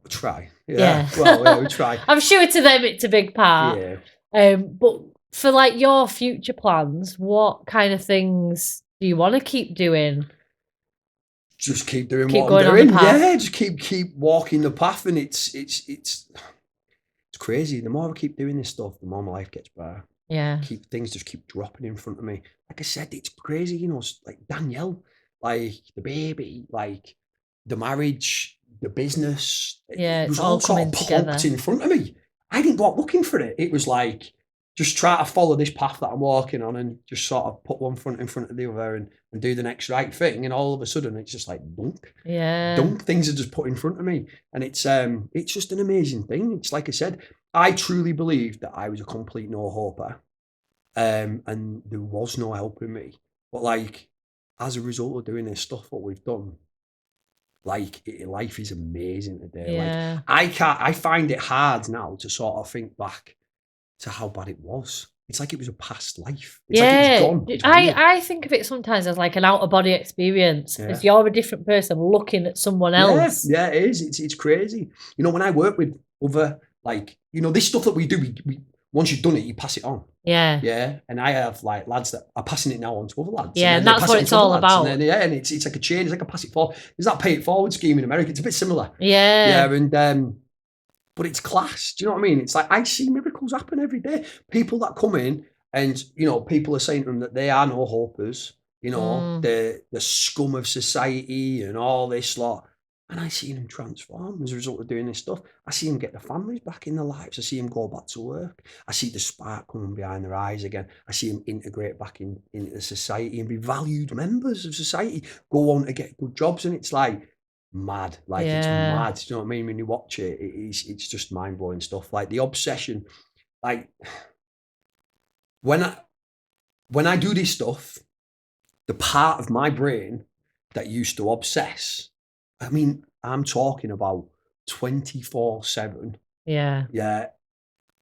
A: try. Yeah. Well, yeah, we try.
B: I'm sure to them it's a big part.
A: Yeah.
B: But for, like, your future plans, what kind of things do you want to keep doing?
A: Just keep doing what I'm doing. Yeah, just keep walking the path, and it's crazy. The more I keep doing this stuff, the more my life gets better.
B: Yeah.
A: Things just keep dropping in front of me. Like I said, it's crazy, like Danielle, like the baby, like the marriage, the business.
B: Yeah,
A: it was all sort of plonked in front of me. I didn't go out looking for it. It was like, just try to follow this path that I'm walking on and just sort of put one foot in front of the other and do the next right thing. And all of a sudden it's just like dunk.
B: Yeah.
A: Dunk, things are just put in front of me. And it's just an amazing thing. It's like I said, I truly believed that I was a complete no-hoper. And there was no helping me. But like, as a result of doing this stuff, what we've done, like, life is amazing today.
B: Yeah.
A: Like, I find it hard now to sort of think back to how bad it was. It's like it was a past life. It's like it's gone. It's
B: I think of it sometimes as like an out-of-body experience. As you're a different person looking at someone else.
A: Yeah, it is. It's crazy. When I work with other, like, this stuff that we do, we once you've done it, you pass it on.
B: Yeah.
A: Yeah. And I have, like, lads that are passing it now on to other lads.
B: Yeah, and that's what it's all about.
A: And it's like a chain. It's like a pass it forward. There's that pay it forward scheme in America. It's a bit similar.
B: Yeah.
A: Yeah, and but it's class. Do you know what I mean? It's like, I see miracles happen every day. People that come in and, people are saying to them that they are no hopers, the scum of society and all this lot. And I see them transform as a result of doing this stuff. I see them get their families back in their lives. I see them go back to work. I see the spark coming behind their eyes again. I see them integrate back into society and be valued members of society, go on to get good jobs. And it's like, mad, like it's mad. Do you know what I mean? When you watch it, it's just mind blowing stuff. Like the obsession, like when I do this stuff, the part of my brain that used to obsess, I mean, I'm talking about 24/7.
B: Yeah.
A: Yeah.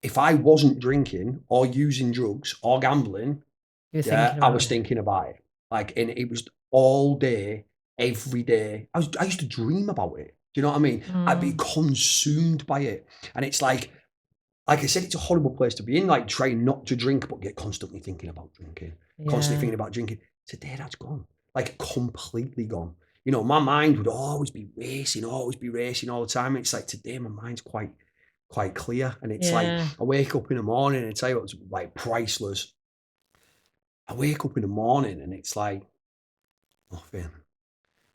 A: If I wasn't drinking or using drugs or gambling, I was thinking about it. Like, and it was all day, every day. I used to dream about it. Do you know what I mean? I'd be consumed by it. And it's like I said, it's a horrible place to be in, like trying not to drink, but get constantly thinking about drinking, constantly thinking about drinking. Today, that's gone, like completely gone. My mind would always be racing all the time. It's like today, my mind's quite clear. And it's like, I wake up in the morning and I tell you what's like priceless. I wake up in the morning and it's like nothing.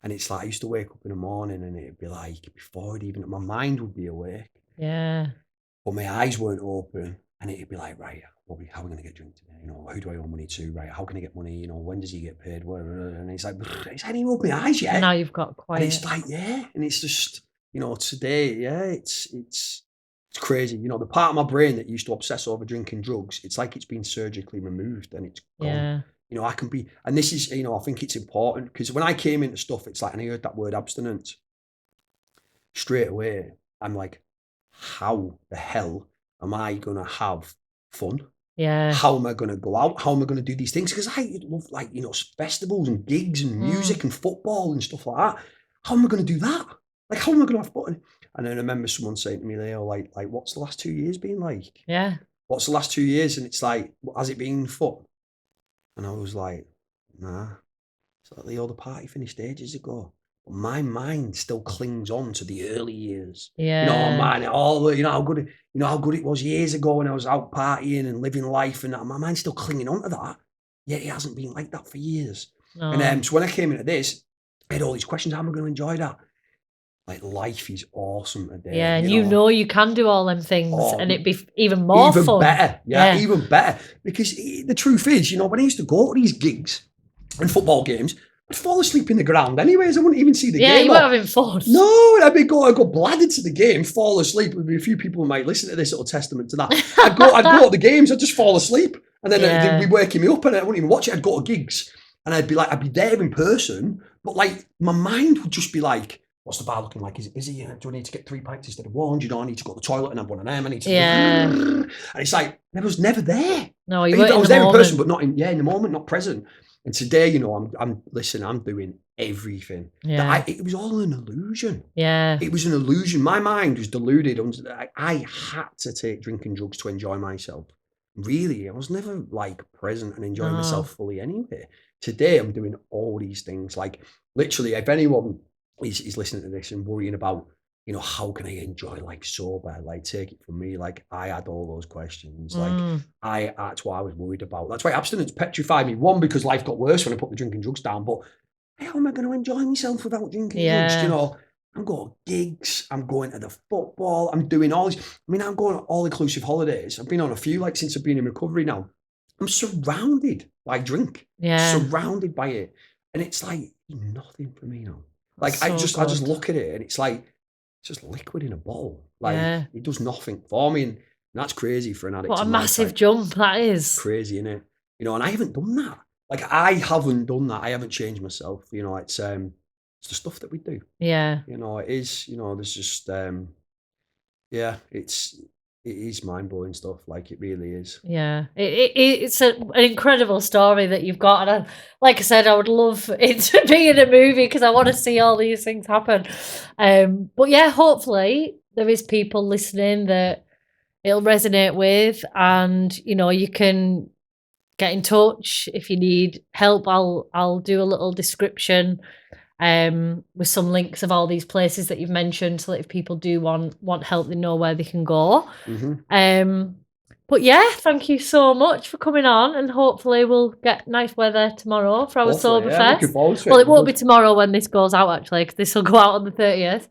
A: And it's like, I used to wake up in the morning and it'd be like, before it even, my mind would be awake.
B: Yeah.
A: But my eyes weren't open and it'd be like, right, how are we going to get drink today? Who do I owe money to? Right, how can I get money? When does he get paid? Whatever. And it's like, I didn't even open my eyes yet.
B: And now you've got quiet.
A: And it's like, and it's just, today, it's crazy. The part of my brain that used to obsess over drinking drugs, it's like it's been surgically removed and it's gone.
B: Yeah.
A: I can be, and this is, I think it's important because when I came into stuff, it's like, and I heard that word abstinence, straight away, I'm like, how the hell am I going to have fun?
B: Yeah.
A: How am I going to go out? How am I going to do these things? Because I love, like, festivals and gigs and music and football and stuff like that. How am I going to do that? Like, how am I going to have fun? And then I remember someone saying to me, Leo, like, what's the last 2 years been like?
B: Yeah.
A: What's the last 2 years? And it's like, has it been fun? And I was like, nah. It's like, Leo, the party finished ages ago. But my mind still clings on to the early years.
B: Yeah.
A: Man, how good it was years ago when I was out partying and living life, and my mind's still clinging on to that. Yet it hasn't been like that for years. No. And so when I came into this, I had all these questions. How am I going to enjoy that? Like, life is awesome today.
B: Yeah, and you can do all them things, and it'd be even more fun.
A: Better. Yeah, even better. Because the truth is, when I used to go to these gigs and football games, I'd fall asleep in the ground anyways. I wouldn't even see the game.
B: Yeah, you weren't having fun.
A: No, I'd go bladdered to the game, fall asleep. There'd be a few people who might listen to this little testament to that. I'd go to the games, I'd just fall asleep. And then they'd be waking me up and I wouldn't even watch it. I'd go to gigs and I'd be there in person, but like my mind would just be like, what's the bar looking like? Is it busy? Do I need to get 3 pints instead of 1? Do you know, I need to go to the toilet and have one of them. I need to and it's like I was never there.
B: No,
A: I was there in person, but not in the moment, not present. And today, you know, I'm doing everything.
B: Yeah.
A: It was all an illusion.
B: Yeah.
A: It was an illusion. My mind was deluded. I had to take drinking drugs to enjoy myself. Really, I was never like present and enjoying myself fully anyway. Today, I'm doing all these things. Like literally, if anyone is listening to this and worrying about, you know, how can I enjoy life sober? Like, take it from me. Like, I had all those questions. Like, that's what I was worried about. That's why abstinence petrified me. One, because life got worse when I put the drinking drugs down. But how am I going to enjoy myself without drinking drugs? You know, I'm going to gigs. I'm going to the football. I'm doing all these. I mean, I'm going on all-inclusive holidays. I've been on a few, like, since I've been in recovery now. I'm surrounded by drink.
B: Yeah.
A: Surrounded by it. And it's like nothing for me now. Like, I just look at it and it's like, it's just liquid in a bowl. Like, it does nothing for me. And that's crazy for an addict.
B: What a massive jump that is.
A: Crazy, isn't it? You know, and I haven't done that. Like, I haven't done that. I haven't changed myself. You know, it's the stuff that we do.
B: Yeah.
A: You know, it is, you know, there's just, it is mind-blowing stuff. Like, it really is.
B: Yeah. It's an incredible story that you've got. And like I said, I would love it to be in a movie because I want to see all these things happen. But yeah, hopefully there is people listening that it'll resonate with, and, you know, you can get in touch if you need help. I'll do a little description with some links of all these places that you've mentioned, so that if people do want help, they know where they can go. But yeah, thank you so much for coming on, and hopefully we'll get nice weather tomorrow for our Sober Fest. Well, it won't be tomorrow when this goes out, actually, because this will go out on the 30th.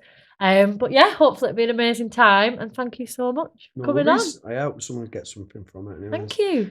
B: But yeah, hopefully it'll be an amazing time, and thank you so much for coming on.
A: I hope someone gets something from it. Anyways.
B: Thank you.